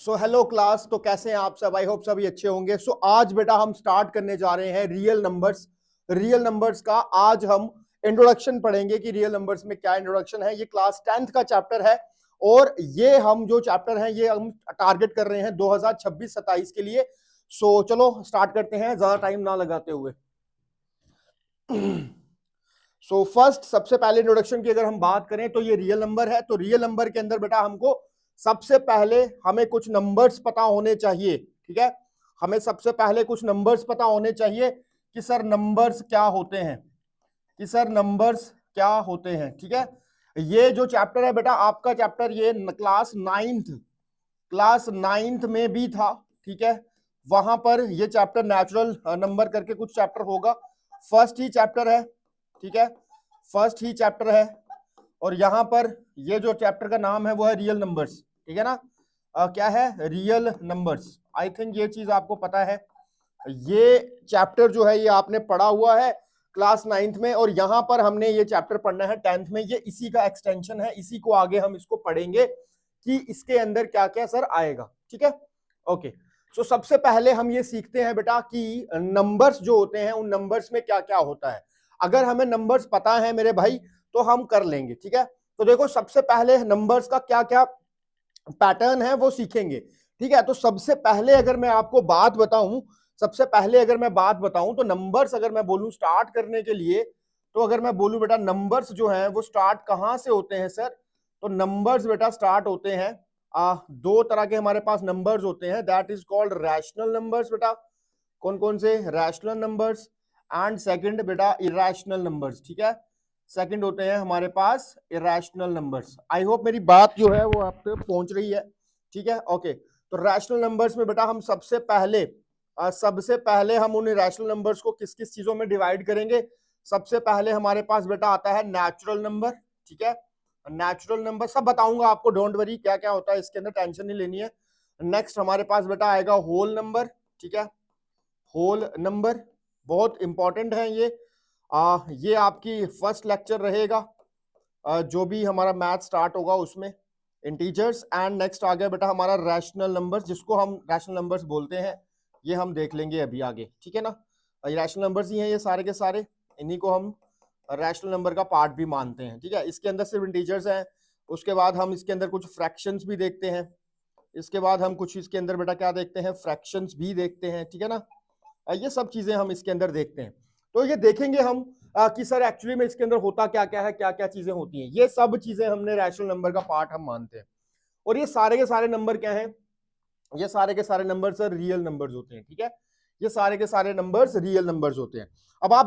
So hello class, तो कैसे हैं आप सब? आई होप सभी अच्छे होंगे। सो आज बेटा हम स्टार्ट करने जा रहे हैं रियल नंबर्स। रियल नंबर्स का आज हम इंट्रोडक्शन पढ़ेंगे कि रियल नंबर्स में क्या इंट्रोडक्शन है। ये क्लास 10th का चैप्टर है और ये हम जो चैप्टर है ये हम टारगेट कर रहे हैं 2026-27 के लिए। सो चलो स्टार्ट करते हैं ज्यादा टाइम ना लगाते हुए। सो फर्स्ट सबसे पहले इंट्रोडक्शन की अगर हम बात करें तो ये रियल नंबर है। तो रियल नंबर के अंदर बेटा हमको सबसे पहले हमें कुछ नंबर्स पता होने चाहिए। ठीक है, हमें सबसे पहले कुछ नंबर्स पता होने चाहिए कि सर नंबर्स क्या होते हैं, कि सर नंबर्स क्या होते हैं। ठीक है, ये जो चैप्टर है बेटा आपका चैप्टर ये क्लास नाइन्थ में भी था। ठीक है, वहां पर ये चैप्टर नेचुरल नंबर करके कुछ चैप्टर होगा, फर्स्ट ही चैप्टर है। ठीक है, फर्स्ट ही चैप्टर है और यहां पर ये जो चैप्टर का नाम है वो है रियल नंबर्स। ठीक है ना, क्या है? Real numbers. आई थिंक ये चीज आपको पता है। ये चैप्टर जो है ये आपने पढ़ा हुआ है क्लास 9th में और यहां पर हमने ये चैप्टर पढ़ना है 10th में। ये इसी का एक्सटेंशन है, इसी को आगे हम इसको पढ़ेंगे कि इसके अंदर क्या क्या सर आएगा। ठीक है, ओके। सो सबसे पहले हम ये सीखते हैं बेटा कि नंबर्स जो होते हैं उन नंबर्स में क्या क्या होता है। अगर हमें नंबर्स पता है मेरे भाई तो हम कर लेंगे। ठीक है, तो देखो सबसे पहले नंबर्स का क्या क्या पैटर्न है वो सीखेंगे। ठीक है, तो सबसे पहले अगर मैं आपको बात बताऊं, सबसे पहले अगर मैं बात बताऊं तो नंबर्स अगर मैं बोलूं स्टार्ट करने के लिए, तो अगर मैं बोलूं बेटा नंबर्स जो हैं वो स्टार्ट कहां से होते हैं सर? तो नंबर्स बेटा स्टार्ट होते हैं दो तरह के हमारे पास नंबर्स होते हैं, that is called rational numbers. बेटा कौन कौन से? रैशनल नंबर्स एंड सेकंड बेटा इरेशनल नंबर्स। ठीक है, सेकंड होते हैं हमारे पास इरेशनल नंबर्स। आई होप मेरी बात जो है वो आप तक पहुंच रही है। ठीक है, ओके। तो रैशनल नंबर्स में बेटा हम सबसे पहले हम उन रैशनल नंबर्स को किस किस चीजों में डिवाइड करेंगे। सबसे पहले हमारे पास बेटा आता है नेचुरल नंबर। ठीक है, नेचुरल नंबर सब बताऊंगा आपको, डोंट वरी क्या क्या होता है इसके अंदर, टेंशन नहीं लेनी है। नेक्स्ट हमारे पास बेटा आएगा होल नंबर। ठीक है, होल नंबर बहुत इंपॉर्टेंट है ये। ये आपकी फर्स्ट लेक्चर रहेगा जो भी हमारा मैथ स्टार्ट होगा उसमें, इंटीजर्स। एंड नेक्स्ट आ गया बेटा हमारा रैशनल नंबर्स, जिसको हम रैशनल नंबर्स बोलते हैं, ये हम देख लेंगे अभी आगे। ठीक है ना, रैशनल नंबर्स ही हैं ये सारे के सारे, इन्हीं को हम रैशनल नंबर का पार्ट भी मानते हैं। ठीक है, इसके अंदर सिर्फ इंटीजर्स हैं, उसके बाद हम इसके अंदर कुछ फ्रैक्शंस भी देखते हैं, इसके बाद हम कुछ इसके अंदर बेटा क्या देखते हैं? फ्रैक्शंस भी देखते हैं। ठीक है ना, ये सब चीजें हम इसके अंदर देखते हैं। तो ये देखेंगे हम कि सर एक्चुअली में इसके अंदर होता क्या क्या है, क्या क्या चीजें होती हैं। ये सब चीजें हमने रैशनल नंबर का पार्ट हम मानते हैं और ये सारे के सारे नंबर क्या हैं? ये सारे के सारे नंबर सर रियल नंबर्स होते हैं। ठीक है, ये सारे के सारे नंबर्स रियल नंबर्स होते हैं। अब आप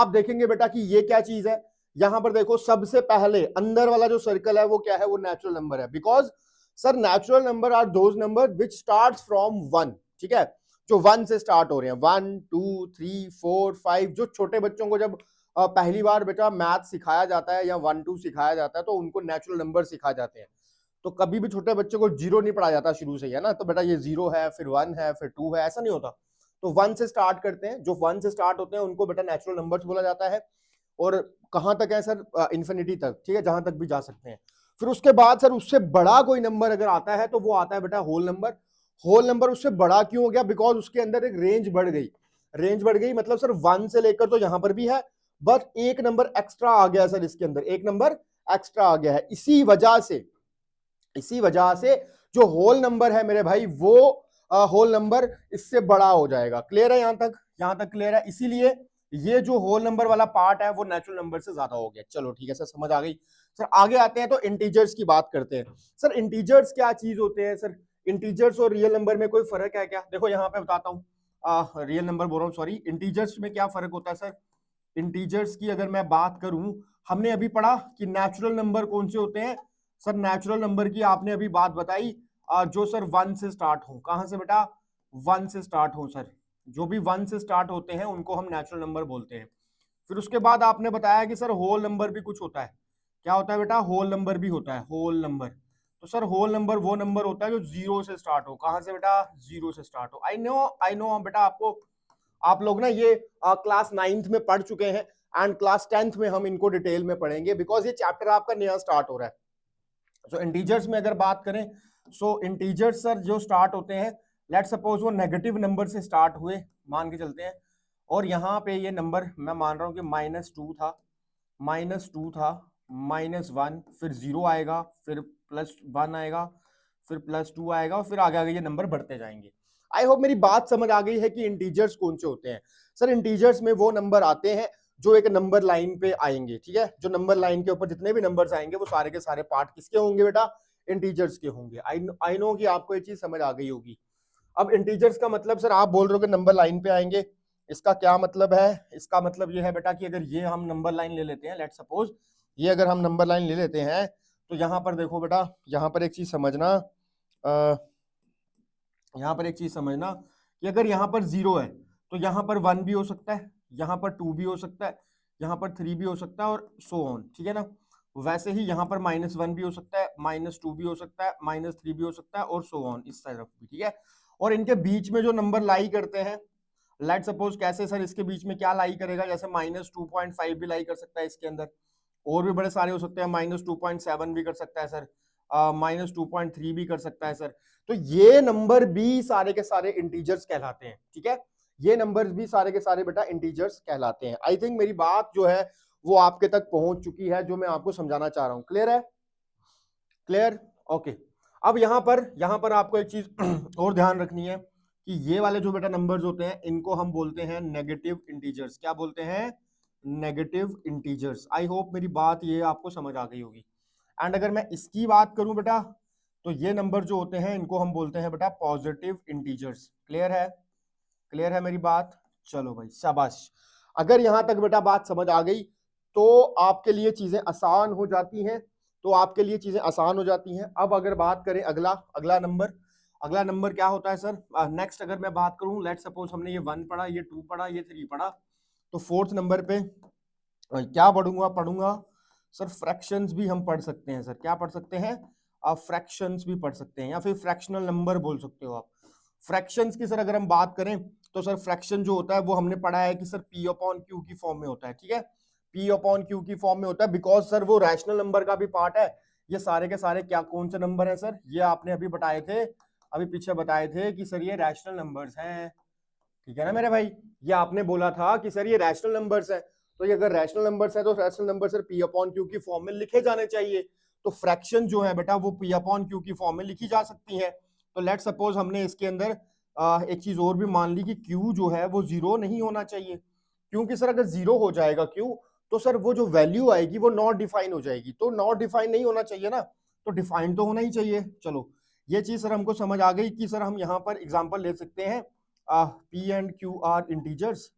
देखेंगे बेटा कि ये क्या चीज है। यहां पर देखो सबसे पहले अंदर वाला जो सर्कल है वो क्या है? वो नेचुरल नंबर है। Because sir natural number are those number which starts from 1। ठीक है, जो 1 से स्टार्ट हो रहे हैं, 1 2 3 4 5। जो छोटे बच्चों को जब पहली बार बेटा मैथ सिखाया जाता है या 1 2 सिखाया जाता है तो उनको नेचुरल नंबर सिखाए जाते हैं। तो कभी भी छोटे बच्चे को जीरो नहीं पढ़ा जाता शुरू से ही, है ना? तो बेटा ये 0 है, फिर 1 है, फिर 2 है, ऐसा नहीं होता। तो 1 से स्टार्ट करते हैं, जो 1 से स्टार्ट होते हैं उनको बेटा नेचुरल नंबर्स बोला जाता है। और कहां तक है सर? इन्फिनिटी तक। ठीक है, जहां तक भी जा सकते हैं। फिर उसके बाद सर उससे बड़ा कोई नंबर अगर आता है तो वो आता है बेटा होल नंबर। होल नंबर उससे बड़ा क्यों हो गया? बिकॉज उसके अंदर एक रेंज बढ़ गई। रेंज बढ़ गई मतलब सर 1 से लेकर तो यहां पर भी है, बट एक नंबर एक्स्ट्रा आ गया सर, इसके अंदर एक नंबर एक्स्ट्रा आ गया है। इसी वजह से जो होल नंबर है मेरे भाई वो होल नंबर इससे बड़ा हो जाएगा। क्लियर है? यहां तक क्लियर है? इसीलिए ये जो होल नंबर वाला पार्ट है वो नेचुरल नंबर से ज्यादा हो गया। चलो ठीक है सर, समझ आ गई। सर आगे आते हैं तो इंटीजर्स की बात करते हैं। सर इंटीजर्स क्या चीज होते हैं? सर इंटीजर्स और रियल नंबर में कोई फर्क है क्या? देखो यहाँ पे बताता हूँ, रियल नंबर बोल रहा हूँ, सॉरी, इंटीजर्स में क्या फर्क होता है सर? इंटीजर्स की अगर मैं बात करूं, हमने अभी पढ़ा कि नेचुरल नंबर कौन से होते हैं। सर नेचुरल नंबर की आपने अभी बात बताई, जो सर 1 से स्टार्ट हो। कहां से बेटा? 1 से स्टार्ट हो सर। जो भी 1 से स्टार्ट होते हैं उनको हम नेचुरल नंबर बोलते हैं। फिर उसके बाद आपने बताया कि सर होल नंबर भी कुछ होता है। क्या होता है बेटा? होल नंबर भी होता है, होल नंबर। तो सर होल नंबर वो नंबर होता है जो 0 से स्टार्ट हो। कहां से बेटा? 0 से स्टार्ट हो। आई नो बेटा, आपको आप लोग ना ये क्लास 9th में पढ़ चुके हैं एंड क्लास 10th में हम इनको डिटेल में पढ़ेंगे बिकॉज ये चैप्टर आपका नया स्टार्ट हो रहा है। तो इंटीजर्स में अगर बात करें सो इंटीजर्स सर जो स्टार्ट होते हैं, लेट सपोज वो नेगेटिव नंबर से स्टार्ट हुए, मान के चलते हैं, और यहाँ पे ये नंबर मैं मान रहा हूँ कि -2 था, -2 था, -1, फिर 0 आएगा, फिर +1 आएगा, फिर +2 आएगा, और फिर आगे आगे ये नंबर बढ़ते जाएंगे। आई होप मेरी बात समझ आ गई है कि इंटीजर्स कौन से होते हैं। सर इंटीजर्स में वो नंबर आते हैं जो एक नंबर लाइन पे आएंगे, ठीक है, जो नंबर लाइन के ऊपर जितने भी नंबर्स आएंगे वो सारे के सारे पार्ट किसके होंगे बेटा, इंटीजर्स के होंगे। आई नो कि आपको ये चीज समझ आ गई होगी। अब इंटीजर्स का मतलब सर आप बोल रहे हो कि नंबर लाइन पे आएंगे, इसका क्या मतलब है? इसका मतलब ये है बेटा कि अगर ये हम नंबर लाइन ले लेते हैं, लेट सपोज ये अगर हम नंबर लाइन ले लेते हैं, तो यहाँ पर देखो बेटा, यहाँ पर एक चीज समझना, यहाँ पर एक चीज समझना कि अगर यहाँ पर 0 है तो यहाँ पर 1 भी हो सकता है, यहाँ पर 2 भी हो सकता है, यहाँ पर 3 भी हो सकता है, और सो ऑन, ठीक है ना। वैसे ही यहाँ पर -1 भी हो सकता है, -2 भी हो सकता है, -3 भी हो सकता है, और सो ऑन इस तरफ भी, ठीक है। और इनके बीच में जो नंबर लाई करते हैं, लेट सपोज कैसे सर, इसके बीच में क्या लाई करेगा, जैसे -2.5 भी लाई कर सकता है इसके अंदर, और भी बड़े सारे हो सकते हैं, -2.7 भी कर सकता है सर, -2.3 भी कर सकता है सर। तो ये नंबर भी सारे के सारे इंटीजर्स कहलाते हैं, ठीक है, ये नंबर्स भी सारे के सारे बेटा इंटीजर्स कहलाते हैं। आई थिंक मेरी बात जो है वो आपके तक पहुंच चुकी है, जो मैं आपको समझाना चाह रहा हूं। क्लियर है? क्लियर? ओके। अब यहां पर आपको एक चीज और ध्यान रखनी है कि ये वाले जो बेटा नंबर्स होते हैं इनको हम बोलते हैं नेगेटिव इंटीजर्स। क्या बोलते हैं? Negative integers. आई होप मेरी बात ये आपको समझ आ गई होगी। एंड अगर मैं इसकी बात करूं बेटा, तो ये नंबर जो होते हैं इनको हम बोलते हैं बेटा पॉजिटिव इंटीजर्स। क्लियर है? क्लियर है मेरी बात? चलो भाई शाबाश। अगर यहां तक बेटा बात समझ आ गई तो आपके लिए चीजें आसान हो जाती हैं, तो आपके लिए चीजें आसान हो जाती हैं। अब अगर बात करें अगला नंबर क्या होता है सर? नेक्स्ट अगर मैं बात करूं, लेट सपोज हमने ये 1 पढ़ा, ये 2 पढ़ा, ये 3 पढ़ा, तो फोर्थ नंबर पे क्या पढ़ूंगा सर, फ्रैक्शंस भी हम पढ़ सकते हैं सर। क्या पढ़ सकते हैं? आप फ्रैक्शंस भी पढ़ सकते हैं, या फिर फ्रैक्शनल नंबर बोल सकते हो आप। फ्रैक्शंस की सर अगर हम बात करें तो सर फ्रैक्शन जो होता है वो हमने पढ़ा है कि सर P अपॉन Q की फॉर्म में होता है, ठीक है, P अपॉन Q की फॉर्म में होता है, बिकॉज सर वो रैशनल नंबर का भी पार्ट है। ये सारे के सारे क्या कौन से नंबर है सर? ये आपने अभी बताए थे, अभी पीछे बताए थे कि सर ये रैशनल नंबर्स हैं, ठीक है ना मेरे भाई। ये आपने बोला था कि सर ये रैशनल नंबर्स है, तो ये अगर रैशनल नंबर्स है तो rational number sir P upon Q की फॉर्म में लिखे जाने चाहिए। तो फ्रैक्शन जो है बेटा वो P अपॉन Q की फॉर्म में लिखी जा सकती है। तो लेट सपोज हमने इसके अंदर एक चीज और भी मान ली कि Q जो है वो 0 नहीं होना चाहिए, क्योंकि सर अगर 0 हो जाएगा Q तो सर वो जो वैल्यू आएगी वो नॉट डिफाइन हो जाएगी, तो नॉट डिफाइन नहीं होना चाहिए ना, तो डिफाइन तो होना ही चाहिए। चलो ये चीज सर हमको समझ आ गई कि सर हम यहाँ पर एग्जाम्पल ले सकते हैं P and Q are integers.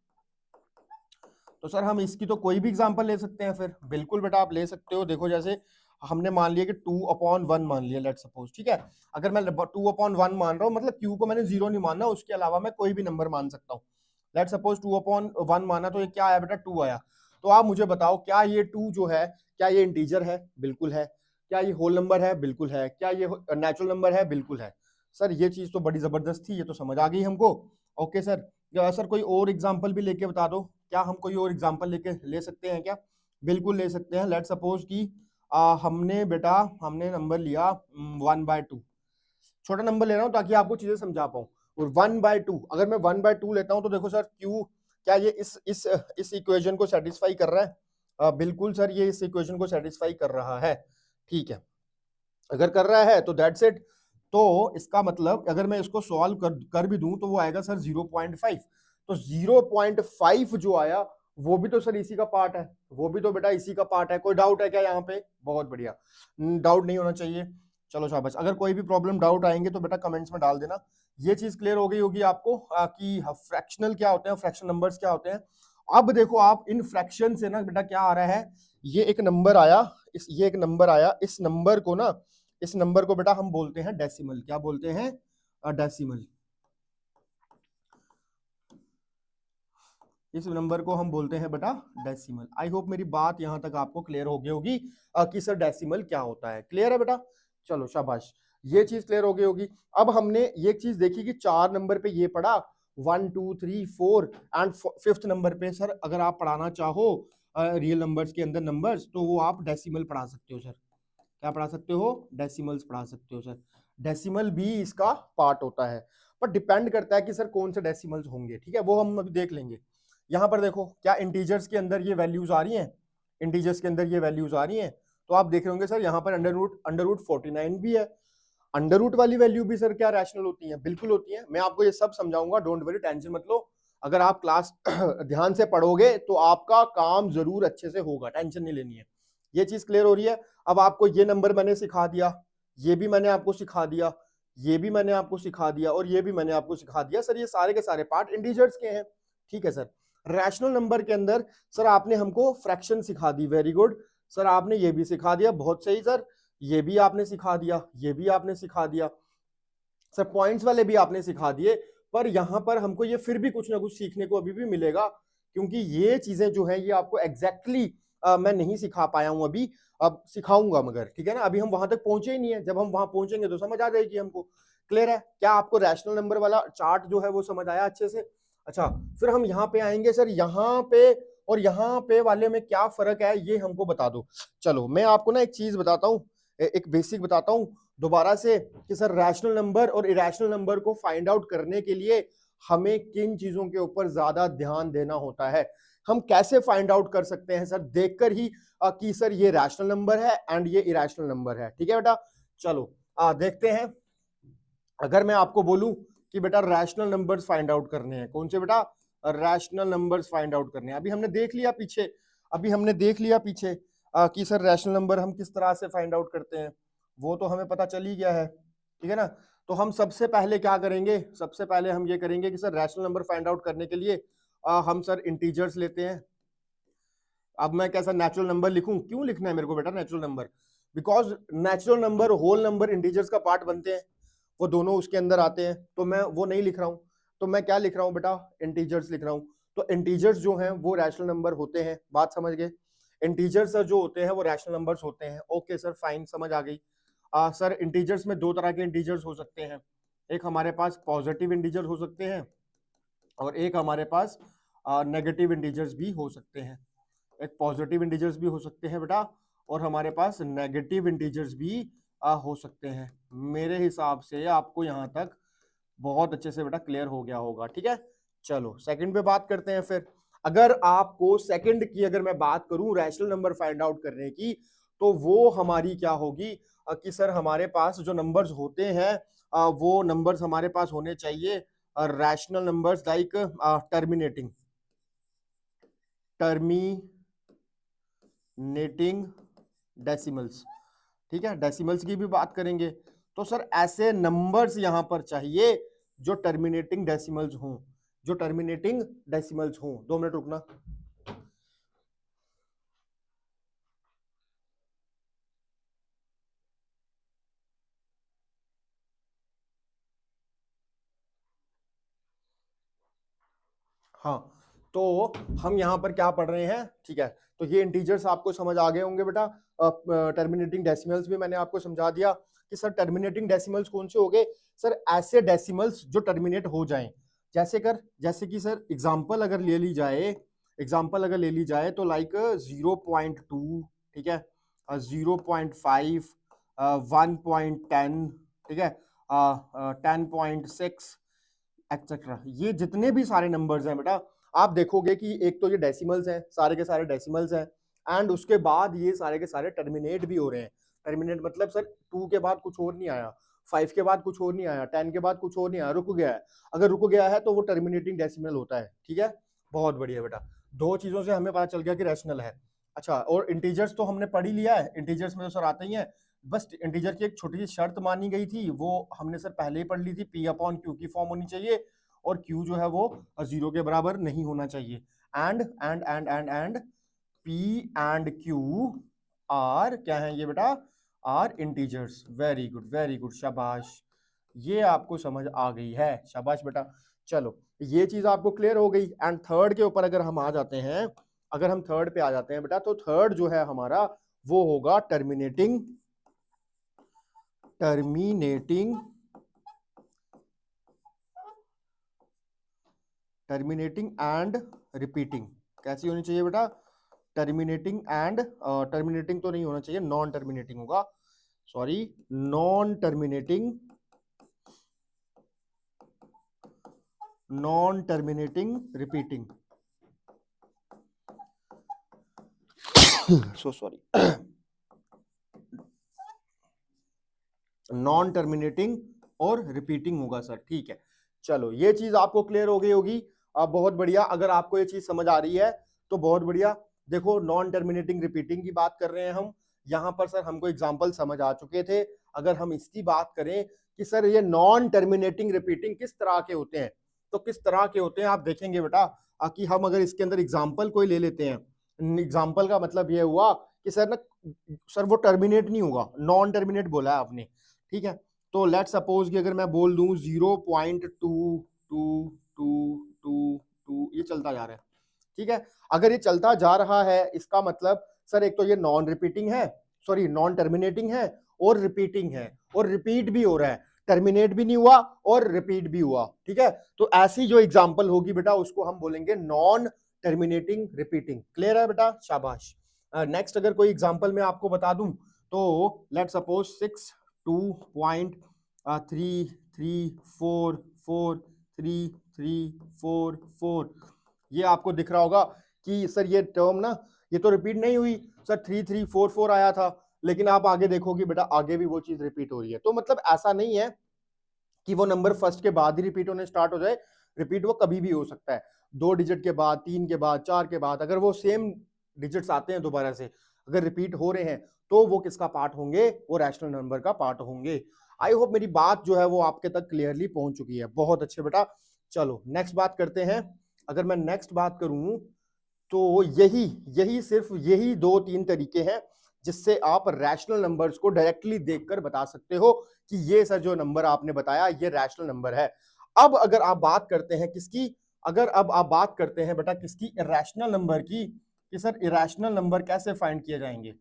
तो सर हम इसकी तो कोई भी एग्जांपल ले सकते हैं फिर। बिल्कुल बेटा आप ले सकते हो। देखो जैसे हमने मान लिया कि 2/1 मान लिया, लेट सपोज, ठीक है। अगर मैं 2/1 मान रहा हूँ, मतलब Q को मैंने 0 नहीं मानना, उसके अलावा मैं कोई भी नंबर मान सकता हूँ। लेट सपोज 2/1 माना, तो ये क्या आया बेटा? 2 आया। तो आप मुझे बताओ क्या ये 2 जो है क्या ये इंटीजर है? बिल्कुल है। क्या ये होल नंबर है? बिल्कुल है। क्या ये नेचुरल नंबर है? बिल्कुल है। सर ये चीज तो बड़ी जबरदस्त थी, ये तो समझ आ गई हमको। ओके सर, सर कोई और एग्जाम्पल भी लेके बता दो। क्या हम कोई और एग्जाम्पल लेके ले सकते हैं क्या? बिल्कुल ले सकते हैं। लेट सपोज कि हमने नंबर लिया 1/2। छोटा नंबर ले रहा हूँ ताकि आपको चीजें समझा पाऊँ। और 1/2, अगर मैं 1/2 लेता हूँ तो देखो सर क्यू क्या ये इस इक्वेशन को सेटिस्फाई कर रहा है? बिल्कुल सर ये इस इक्वेशन को सेटिस्फाई कर रहा है, ठीक है। अगर कर रहा है तो दैट्स इट। तो इसका मतलब अगर मैं इसको सॉल्व कर भी दूं तो वो आएगा सर 0.5। तो 0.5 जो आया वो भी तो सर इसी का पार्ट है, वो भी तो बेटा इसी का पार्ट है। कोई डाउट है क्या यहाँ पे? बहुत बढ़िया, डाउट नहीं होना चाहिए। चलो शाबाश। अगर कोई भी प्रॉब्लम डाउट आएंगे तो बेटा कमेंट्स में डाल देना। ये चीज क्लियर हो गई होगी आपको कि फ्रैक्शनल क्या होते हैं, फ्रैक्शन नंबर्स क्या होते हैं। अब देखो आप इन फ्रैक्शन से ना बेटा क्या आ रहा है, ये एक नंबर आया, ये एक नंबर आया, इस नंबर को बेटा हम बोलते हैं डेसिमल। क्या बोलते हैं? डेसिमल। इस नंबर को हम बोलते हैं बेटा डेसिमल। आई होप मेरी बात यहां तक आपको क्लियर हो गई होगी कि सर डेसिमल क्या होता है। क्लियर है बेटा? चलो शाबाश, ये चीज क्लियर हो गई होगी। अब हमने ये चीज देखी कि 4 नंबर पे ये पढ़ा 1 2 3 4 एंड 5th नंबर पे सर अगर आप पढ़ाना चाहो रियल नंबर्स के अंदर नंबर्स, तो वो आप डेसिमल पढ़ा सकते हो सर। क्या पढ़ा सकते हो? डेसिमल्स पढ़ा सकते हो सर। डेसिमल भी इसका पार्ट होता है, पर डिपेंड करता है कि सर कौन से डेसिमल्स होंगे, ठीक है, वो हम अभी देख लेंगे। यहाँ पर देखो क्या इंटीजर्स के अंदर ये वैल्यूज आ रही हैं, इंटीजर्स के अंदर ये वैल्यूज आ रही हैं, तो आप देख रहे होंगे सर यहाँ पर अंडर रूट 49 भी है। अंडर रूट वाली वैल्यू भी सर क्या रैशनल होती है? बिल्कुल होती है। मैं आपको ये सब समझाऊंगा, डोंट वरी, टेंशन मत लो। अगर आप क्लास ध्यान से पढ़ोगे तो आपका काम जरूर अच्छे से होगा, टेंशन नहीं लेनी है। ये चीज क्लियर हो रही है। अब आपको ये नंबर मैंने सिखा दिया, ये भी मैंने आपको सिखा दिया, ये भी मैंने आपको सिखा दिया, और ये भी मैंने आपको सिखा दिया। सर ये सारे के सारे पार्ट इंटीजर्स के हैं, ठीक है सर। रैशनल नंबर के अंदर सर आपने हमको फ्रैक्शन सिखा दी, वेरी गुड सर, आपने ये भी सिखा दिया, बहुत सही सर, ये भी आपने सिखा दिया, ये भी आपने सिखा दिया सर, पॉइंट्स वाले भी आपने सिखा दिए। पर यहां पर हमको ये फिर भी कुछ ना कुछ सीखने को अभी भी मिलेगा, क्योंकि ये चीजें जो है ये आपको एग्जैक्टली मैं नहीं सिखा पाया हूं अभी, अब सिखाऊंगा मगर, ठीक है ना, अभी हम वहां तक पहुंचे ही नहीं है। जब हम वहां पहुंचेंगे तो समझ आ जाएगी हमको। क्लियर है? क्या आपको रैशनल नंबर वाला चार्ट जो है वो समझ आया अच्छे से? अच्छा, फिर हम यहाँ पे आएंगे सर, यहाँ पे और यहाँ पे वाले में क्या फर्क है ये हमको बता दो। चलो मैं आपको ना एक चीज बताता हूँ, एक बेसिक बताता हूँ दोबारा से, कि सर रैशनल नंबर और इरेशनल नंबर को फाइंड आउट करने के लिए हमें किन चीजों के ऊपर ज्यादा ध्यान देना होता है, हम कैसे फाइंड आउट कर सकते हैं सर, देखकर ही कि सर ये रैशनल नंबर है एंड ये इरेशनल नंबर है, ठीक है बेटा। चलो देखते हैं। अगर मैं आपको बोलूं कि बेटा रैशनल नंबर्स फाइंड आउट करने हैं, कौन से बेटा? रैशनल नंबर्स फाइंड आउट करने हैं। अभी हमने देख लिया पीछे, कि सर रैशनल नंबर हम किस तरह से फाइंड आउट करते हैं, वो तो हमें पता चल ही गया है, ठीक है ना। तो हम सबसे पहले क्या करेंगे, सबसे पहले हम ये करेंगे कि sir rational number find out करने के लिए हम सर इंटीजर्स लेते हैं। अब मैं कैसा नेचुरल नंबर लिखूं? क्यों लिखना है मेरे को बेटा natural number? Because natural number, whole number integers का पार्ट बनते हैं, वो दोनों उसके अंदर आते हैं, तो मैं वो नहीं लिख रहा हूं। तो मैं क्या लिख रहा हूं बेटा? इंटीजर्स लिख रहा हूं। तो इंटीजर्स जो हैं वो रैशनल नंबर होते हैं, बात समझ गए? इंटीजर्स जो होते हैं वो रैशनल नंबर्स होते हैं। ओके सर, फाइन, समझ आ गई। सर इंटीजर्स में दो तरह के इंटीजर्स हो सकते हैं, एक हमारे पास पॉजिटिव इंटीजर हो सकते हैं और एक हमारे पास नेगेटिव इंटीजर्स भी हो सकते हैं। एक पॉजिटिव इंटीजर्स भी हो सकते हैं बेटा, और हमारे पास नेगेटिव इंटीजर्स भी हो सकते हैं। मेरे हिसाब से आपको यहाँ तक बहुत अच्छे से बेटा क्लियर हो गया होगा, ठीक है। चलो सेकंड पे बात करते हैं फिर। अगर आपको सेकंड की अगर मैं बात करूं रैशनल नंबर फाइंड आउट करने की, तो वो हमारी क्या होगी कि सर हमारे पास जो नंबर्स होते हैं वो नंबर्स हमारे पास होने चाहिए rational numbers like terminating decimals, ठीक है, डेसिमल्स की भी बात करेंगे। तो सर ऐसे नंबर्स यहां पर चाहिए जो टर्मिनेटिंग डेसिमल्स हों, जो टर्मिनेटिंग डेसिमल्स हों। 2 मिनट रुकना। हाँ, तो हम यहाँ पर क्या पढ़ रहे हैं, ठीक है, तो ये इंटीजर्स आपको समझ आ गए होंगे बेटा। टर्मिनेटिंग डेसिमल्स भी मैंने आपको समझा दिया कि सर टर्मिनेटिंग डेसिमल्स कौन से हो गए? सर ऐसे डेसिमल्स जो टर्मिनेट हो जाएं, जैसे कि सर एग्जांपल अगर ले ली जाए, तो लाइक 0.2, ठीक है, 0.5, 1.10, ठीक है, 10.6 एक्सेट्रा, ये जितने भी सारे नंबर्स हैं बेटा, आप देखोगे कि एक तो ये डेसिमल्स हैं, सारे के सारे डेसिमल्स हैं, एंड उसके बाद ये सारे के सारे टर्मिनेट भी हो रहे हैं। टर्मिनेट मतलब सर 2 के बाद कुछ और नहीं आया, 5 के बाद कुछ और नहीं आया, 10 के बाद कुछ और नहीं आया, रुक गया है। अगर रुक गया है तो वो टर्मिनेटिंग डेसिमल होता है, ठीक है। बहुत बढ़िया बेटा, दो चीजों से हमें पता चल गया कि रैशनल है। अच्छा, और इंटीजर्स तो हमने पढ़ ही लिया है, इंटीजर्स में तो सर आते ही है। बस इंटीजर की एक छोटी सी शर्त मानी गई थी, वो हमने सर पहले ही पढ़ ली थी, पी अपॉन क्यू की फॉर्म होनी चाहिए, और Q जो है वो 0 के बराबर नहीं होना चाहिए। And P and Q are क्या है ये बेटा? Are integers. वेरी गुड, शाबाश, ये आपको समझ आ गई है, शाबाश बेटा। चलो ये चीज आपको क्लियर हो गई। एंड थर्ड के ऊपर अगर हम आ जाते हैं, अगर हम थर्ड पे आ जाते हैं बेटा, तो थर्ड जो है हमारा वो होगा टर्मिनेटिंग एंड रिपीटिंग। कैसी होनी चाहिए बेटा? टर्मिनेटिंग एंड टर्मिनेटिंग तो नहीं होना चाहिए, नॉन टर्मिनेटिंग होगा, sorry, non terminating non terminating repeating, so sorry, non terminating और रिपीटिंग होगा सर, ठीक है। चलो ये चीज आपको क्लियर हो गई होगी, बहुत बढ़िया। अगर आपको ये चीज समझ आ रही है तो बहुत बढ़िया। देखो नॉन टर्मिनेटिंग रिपीटिंग की बात कर रहे हैं हम यहाँ पर सर, हमको एग्जांपल समझ आ चुके थे। अगर हम इसकी बात करें कि सर ये नॉन टर्मिनेटिंग रिपीटिंग किस तरह के होते हैं, तो किस तरह के होते हैं आप देखेंगे बेटा, कि हम अगर इसके अंदर एग्जाम्पल कोई ले लेते हैं। एग्जाम्पल का मतलब ये हुआ कि सर ना, सर वो टर्मिनेट नहीं होगा, नॉन टर्मिनेट बोला है आपने, ठीक है। तो लेट सपोज कि अगर मैं बोल दूं 0.2222 ये चलता जा रहा है, ठीक है। अगर ये चलता जा रहा है इसका मतलब सर एक तो ये नॉन रिपीटिंग है, सॉरी नॉन टर्मिनेटिंग है और रिपीटिंग है, और रिपीट भी हो रहा है, टर्मिनेट भी नहीं हुआ और रिपीट भी हुआ, ठीक है। तो ऐसी जो एग्जांपल होगी बेटा उसको हम बोलेंगे नॉन टर्मिनेटिंग रिपीटिंग। क्लियर है बेटा, शाबाश। नेक्स्ट अगर कोई एग्जांपल मैं आपको बता दूं तो लेट सपोज 62.33443344, ये आपको दिख रहा होगा कि सर ये टर्म ना, ये तो रिपीट नहीं हुई सर, 3344 आया था, लेकिन आप आगे देखोगे बेटा आगे भी वो चीज रिपीट हो रही है। तो मतलब ऐसा नहीं है कि वो नंबर फर्स्ट के बाद ही रिपीट होने स्टार्ट हो जाए, रिपीट वो कभी भी हो सकता है, 2 डिजिट के बाद, 3 के बाद, 4 के बाद, अगर वो सेम डिजिट्स आते हैं दोबारा से, अगर रिपीट हो रहे हैं तो वो किसका पार्ट होंगे, वो रैशनल नंबर का पार्ट होंगे। आई होप मेरी बात जो है वो आपके तक क्लियरली पहुंच चुकी है। बहुत अच्छे बेटा। चलो नेक्स्ट बात करते हैं। अगर मैं नेक्स्ट बात करूं तो यही यही सिर्फ यही 2-3 तरीके हैं जिससे आप रैशनल नंबर्स को डायरेक्टली देखकर बता सकते हो कि ये सर जो नंबर आपने बताया ये रैशनल नंबर है। अब अगर आप बात करते हैं किसकी, अगर अब आप बात करते हैं बेटा किसकी, इरेशनल नंबर की, कि सर इरेशनल नंबर कैसे फाइंड किए जाएंगे,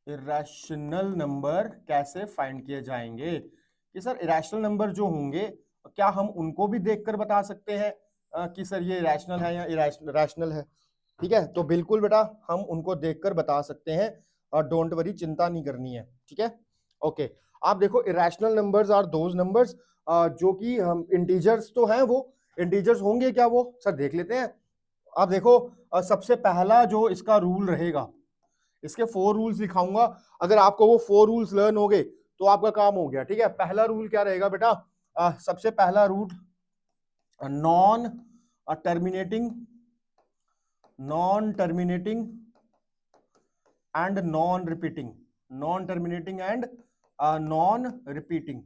इरेशनल नंबर कैसे फाइंड किए जाएंगे, कि सर इरेशनल नंबर जो होंगे क्या हम उनको भी देखकर बता सकते हैं कि सर ये रैशनल है या इरेशनल है, ठीक है। तो बिल्कुल बेटा हम उनको देखकर बता सकते हैं, और डोंट वरी, चिंता नहीं करनी है, ठीक है। ओके, आप देखो irrational numbers are those numbers जो कि हम इंटीजर्स तो हैं, वो इंटीजर्स होंगे क्या वो, सर देख लेते हैं। आप देखो सबसे पहला जो इसका रूल रहेगा, इसके 4 रूल्स दिखाऊंगा, अगर आपको वो 4 रूल्स लर्न हो गए तो आपका काम हो गया, ठीक है। पहला रूल क्या रहेगा बेटा, सबसे पहला rule non terminating, non terminating and non repeating, non terminating and non repeating,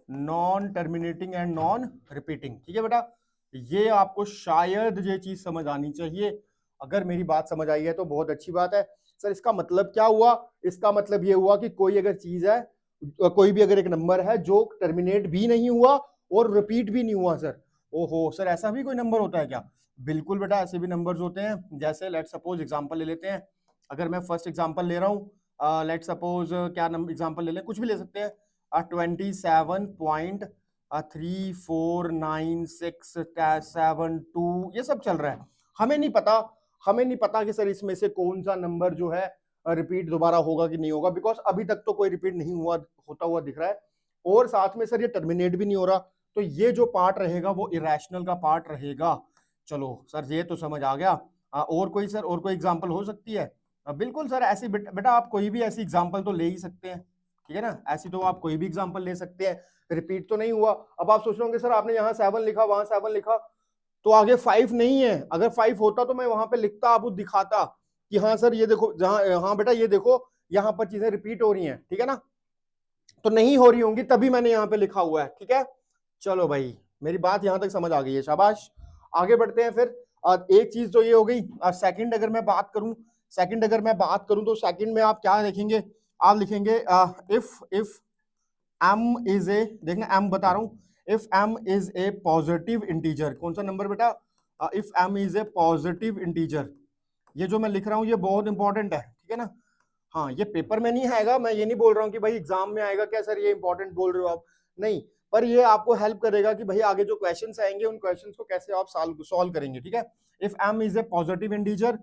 non terminating and non repeating, ठीक है बेटा। ये आपको शायद ये चीज समझ आनी चाहिए, अगर मेरी बात समझ आई है तो बहुत अच्छी बात है। सर इसका मतलब क्या हुआ, इसका मतलब ये हुआ कि कोई अगर चीज है, कोई भी अगर एक नंबर है जो टर्मिनेट भी नहीं हुआ और रिपीट भी नहीं हुआ सर, ओहो सर ऐसा भी कोई नंबर होता है क्या, बिल्कुल बेटा ऐसे भी नंबर्स होते हैं। जैसे लेट सपोज एग्जांपल ले लेते हैं, अगर मैं फर्स्ट एग्जांपल ले रहा हूँ, लेट सपोज क्या नंबर एग्जांपल ले लें, कुछ भी ले सकते हैं, 27.349672 ये सब चल रहा है, हमें नहीं पता, हमें नहीं पता कि सर इसमें से कौन सा नंबर जो है रिपीट दोबारा होगा कि नहीं होगा, बिकॉज अभी तक तो कोई रिपीट नहीं हुआ होता हुआ दिख रहा है, और साथ में सर ये टर्मिनेट भी नहीं हो रहा, तो ये जो पार्ट रहेगा वो इरेशनल का पार्ट रहेगा। चलो सर ये तो समझ आ गया। और कोई सर, और कोई एग्जांपल हो सकती है, बिल्कुल सर ऐसी बेटा आप कोई भी ऐसी एग्जांपल तो ले ही सकते हैं, ठीक है ना, ऐसी तो आप कोई भी एग्जांपल ले सकते हैं, रिपीट तो नहीं हुआ। अब आप सोच रहे होंगे सर आपने यहाँ 7 लिखा वहां 7 लिखा तो आगे 5 नहीं है, अगर 5 होता तो मैं वहां पे लिखता, आपको दिखाता कि हाँ सर ये देखो, जहां हाँ बेटा ये देखो यहाँ पर चीजें रिपीट हो रही हैं, ठीक है ना, तो नहीं हो रही होंगी तभी मैंने यहाँ पे लिखा हुआ है, ठीक है। चलो भाई मेरी बात यहां तक समझ आ गई है, शाबाश। आगे बढ़ते हैं फिर। एक चीज तो ये हो गई। सेकंड अगर मैं बात करूं, सेकंड अगर मैं बात करूं तो सेकंड में आप क्या लिखेंगे, आप लिखेंगे इफ m इज ए, देखना m बता रहा हूं, if m is A positive integer, कौन सा नंबर बेटा, if m is A positive integer, ये जो मैं लिख रहा हूं ये बहुत इंपॉर्टेंट है, ठीक है ना। हाँ ये पेपर में नहीं आएगा, मैं ये नहीं बोल रहा हूँ कि भाई एग्जाम में आएगा क्या सर ये इंपॉर्टेंट बोल रहे हो आप, नहीं, पर ये आपको हेल्प करेगा कि भाई आगे जो क्वेश्चंस आएंगे उन क्वेश्चंस को कैसे आप सॉल्व करेंगे, ठीक है। If m is A positive integer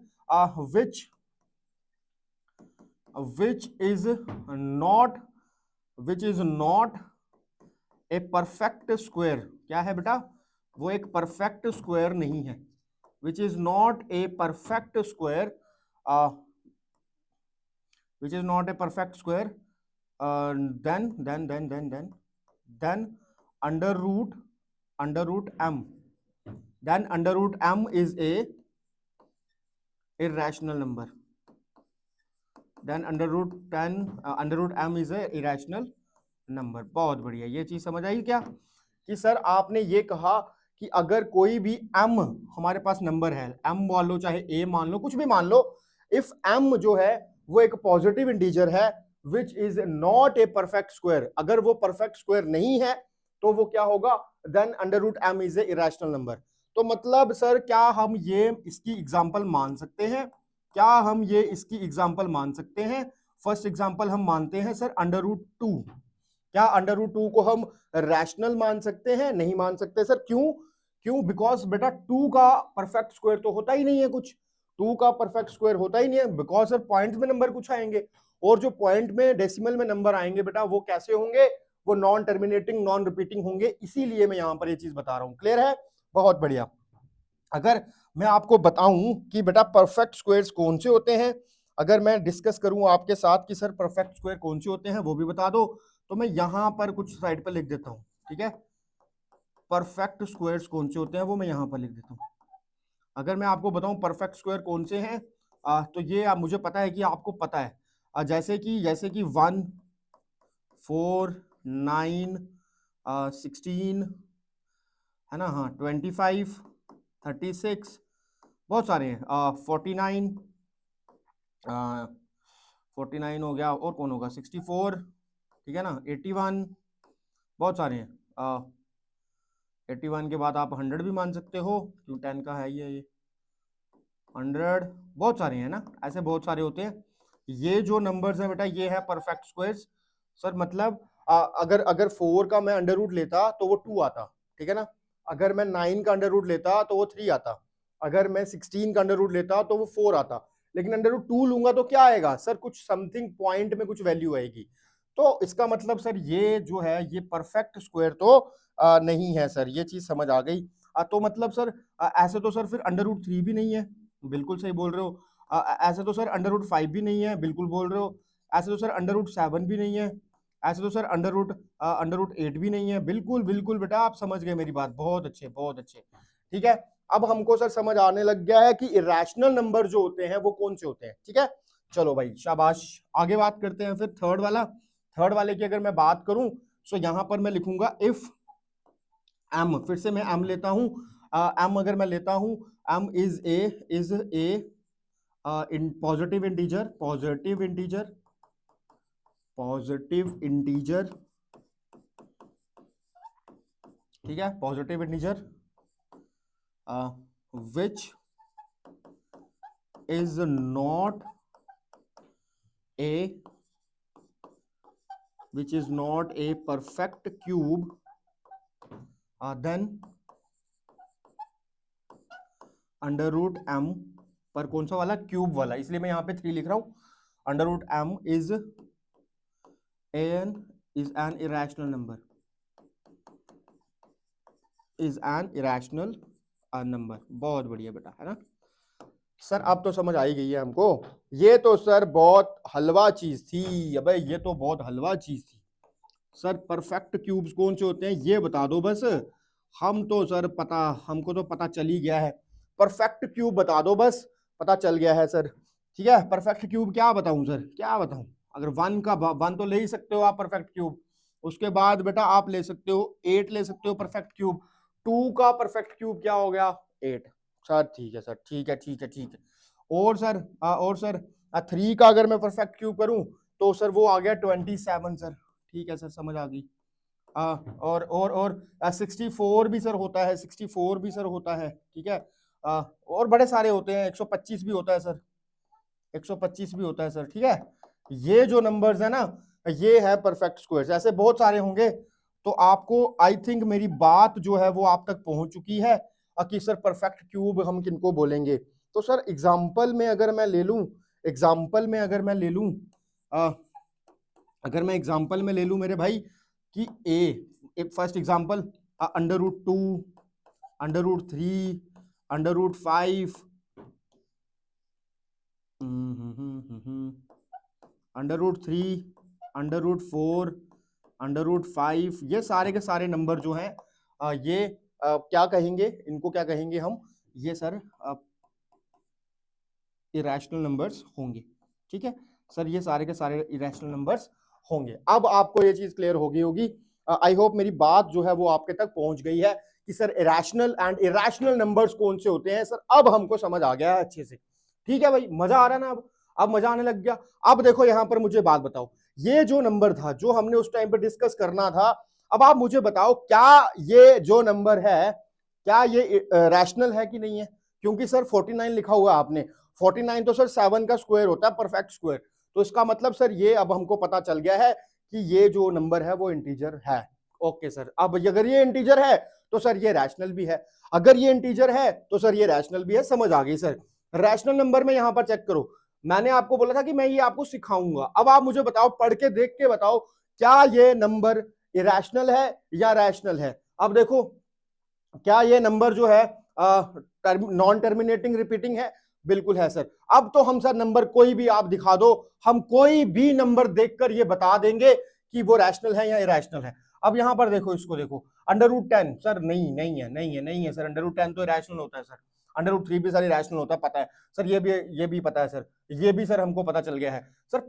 which is not a perfect square क्या है बेटा, वो एक परफेक्ट स्क्वायर नहीं है, which is not a perfect square, which is not a perfect square, then under root m, then under root m is a irrational number, then under root m is a irrational number। बहुत बढ़िया, ये चीज समझ आई क्या कि sir आपने ये कहा कि अगर कोई भी m हमारे पास नंबर है, m मान लो चाहे a मान लो कुछ भी मान लो, इफ m जो है वो एक पॉजिटिव इंटीजर है which is not a perfect square, अगर वो परफेक्ट स्क्वायर नहीं है तो वो क्या होगा, then under root m is a irrational number. तो मतलब सर क्या हम ये इसकी एग्जांपल मान सकते हैं, क्या हम ये इसकी एग्जांपल मान सकते हैं? फर्स्ट एग्जांपल हम मानते हैं सर अंडर रूट 2। क्या अंडर रूट 2 को हम रैशनल मान सकते हैं? नहीं मान सकते सर। क्यों? क्यों? बिकॉज बेटा 2 का परफेक्ट स्क्वायर तो होता ही नहीं है, कुछ 2 का परफेक्ट स्क्वायर होता ही नहीं है, बिकॉज सर पॉइंट में नंबर कुछ आएंगे, और जो पॉइंट में डेसिमल में नंबर आएंगे बेटा वो कैसे होंगे, वो नॉन टर्मिनेटिंग नॉन रिपीटिंग होंगे, इसीलिए मैं यहां पर ये चीज बता रहा हूं। क्लियर है? बहुत बढ़िया। अगर मैं आपको बताऊं कि बेटा परफेक्ट स्क्वायर्स कौन से होते हैं, अगर मैं डिस्कस करूं आपके साथ कि सर परफेक्ट स्क्वायर कौन से होते हैं वो भी बता दो, तो मैं यहां पर कुछ साइड पर लिख देता हूं, ठीक है। परफेक्ट स्क्वायर्स कौन से होते हैं वो मैं यहां पर लिख देता हूं। अगर मैं आपको बताऊं परफेक्ट स्क्वायर कौन से हैं, तो ये मुझे पता है कि आपको पता है, जैसे कि 1 4 9 16 है ना, हाँ 25 36 बहुत सारे हैं, 49 49 हो गया, और कौन होगा 64, ठीक है ना, 81 बहुत सारे हैं, 81 के बाद आप 100 भी मान सकते हो, क्यों 10 का है ये 100, बहुत सारे हैं ना, ऐसे बहुत सारे होते हैं। ये जो नंबर्स हैं बेटा ये है परफेक्ट स्क्वायर्स। सर मतलब अगर 4 का मैं अंडर रूट लेता तो वो 2 आता, ठीक है ना, अगर मैं 9 का अंडर रूट लेता तो वो 3 आता, अगर मैं 16 का अंडर रूट लेता तो वो 4 आता, लेकिन अंडर रूट 2 लूंगा तो क्या आएगा सर, कुछ समथिंग पॉइंट में कुछ वैल्यू आएगी। तो इसका मतलब सर ये जो है ये परफेक्ट स्क्वायर तो नहीं है सर, ये चीज समझ आ गई। तो मतलब सर ऐसे तो सर फिर अंडर रूट 3 भी नहीं है, बिल्कुल सही बोल रहे हो। ऐसे तो सर अंडर रूट 5 भी नहीं है, बिल्कुल बोल रहे हो। ऐसे तो सर अंडर रूट 7 भी नहीं है, ऐसे तो सर अंडर रूट 8 भी नहीं है, बिल्कुल बिल्कुल बेटा आप समझ गए मेरी बात, बहुत अच्छे बहुत अच्छे, ठीक है। अब हमको सर समझ आने लग गया है कि इरेशनल नंबर जो होते हैं वो कौन से होते हैं, ठीक है। चलो भाई शाबाश, आगे बात करते हैं फिर थर्ड वाला। थर्ड वाले की अगर मैं बात करूं तो यहां पर मैं लिखूंगा इफ एम, फिर से मैं एम लेता हूं, एम अगर मैं लेता हूं, M is a in positive integer, positive integer ठीक है, positive integer which is not a perfect cube, then under root m पर कौन सा वाला, क्यूब वाला, इसलिए मैं यहां पे 3 लिख रहा हूं। Under root m is an irrational number, number. बहुत बढ़िया बेटा, है ना सर, अब तो समझ आई गई है हमको। ये तो सर बहुत हलवा चीज थी, अबे ये तो बहुत हलवा चीज थी सर। परफेक्ट क्यूब्स कौन से होते हैं ये बता दो बस, हम तो सर हमको तो पता चल ही गया है, परफेक्ट क्यूब बता दो बस, पता चल गया है सर, ठीक है। परफेक्ट क्यूब क्या बताऊं सर, क्या बताऊं, अगर 1 तो ले ही सकते हो आप परफेक्ट क्यूब, उसके बाद बेटा आप ले सकते हो 8 ले सकते हो परफेक्ट क्यूब, 2 का परफेक्ट क्यूब क्या हो गया 8, सर ठीक है सर, ठीक है ठीक है ठीक है। और सर 3 का अगर मैं परफेक्ट क्यूब करूं तो सर वो आ गया 27 सर, ठीक है सर समझ आ गई। और 64 भी सर होता है, 64 भी सर होता है, ठीक है। और बड़े सारे होते हैं, 125 भी होता है सर, 125 भी होता है सर, ठीक है। ये जो नंबर्स है ना ये है परफेक्ट स्क्वायर्स, ऐसे बहुत सारे होंगे। तो आपको आई थिंक मेरी बात जो है वो आप तक पहुंच चुकी है कि सर परफेक्ट क्यूब हम किनको बोलेंगे। तो सर एग्जांपल में अगर मैं ले लूं, अगर मैं एग्जांपल में ले लूं मेरे भाई कि फर्स्ट एग्जांपल √2, √3, √5, √3, √4, √5, ये सारे के सारे नंबर जो हैं ये क्या कहेंगे, इनको क्या कहेंगे हम, ये सर इरेशनल नंबर्स होंगे। ठीक है सर, ये सारे के सारे इरेशनल नंबर्स होंगे। अब आपको ये चीज क्लियर हो गई होगी, आई होप मेरी बात जो है वो आपके तक पहुंच गई है कि sir irrational and irrational numbers कौन से होते हैं। सर अब हमको समझ आ गया है अच्छे से। ठीक है भाई, मजा आ रहा है ना, अब मजा आने लग गया। अब देखो यहां पर मुझे बात बताओ, ये जो नंबर था जो हमने उस टाइम पे डिस्कस करना था, अब आप मुझे बताओ क्या ये जो नंबर है क्या ये रैशनल है कि नहीं है। क्योंकि सर 49 लिखा हुआ है आपने, 49 तो सर 7 का स्क्वायर होता है, परफेक्ट स्क्वायर। तो इसका मतलब सर ये अब हमको पता चल गया है कि ये जो नंबर है वो इंटीजर है। ओके सर, अब अगर ये इंटीजर है तो सर ये रैशनल भी है, अगर ये इंटीजर है तो सर ये रैशनल भी है। समझ आ गई सर। रैशनल नंबर में यहां पर चेक करो, मैंने आपको बोला था कि मैं ये आपको सिखाऊंगा। अब आप मुझे बताओ, पढ़ के देख के बताओ, क्या ये नंबर इरेशनल है या रैशनल है। अब देखो, क्या ये नंबर जो है नॉन टर्मिनेटिंग रिपीटिंग है? बिल्कुल है सर। अब तो हम सर नंबर कोई भी आप दिखा दो, हम कोई भी नंबर देखकर ये बता देंगे कि वो रैशनल है या इरेशनल है। अब यहां पर देखो, इसको देखो, √10 सर नहीं है सर, √10 तो इरेशनल होता है सर। √3 भी सर इरेशनल होता है, पता है सर, ये भी पता है सर, ये भी सर हमको पता चल गया है। सर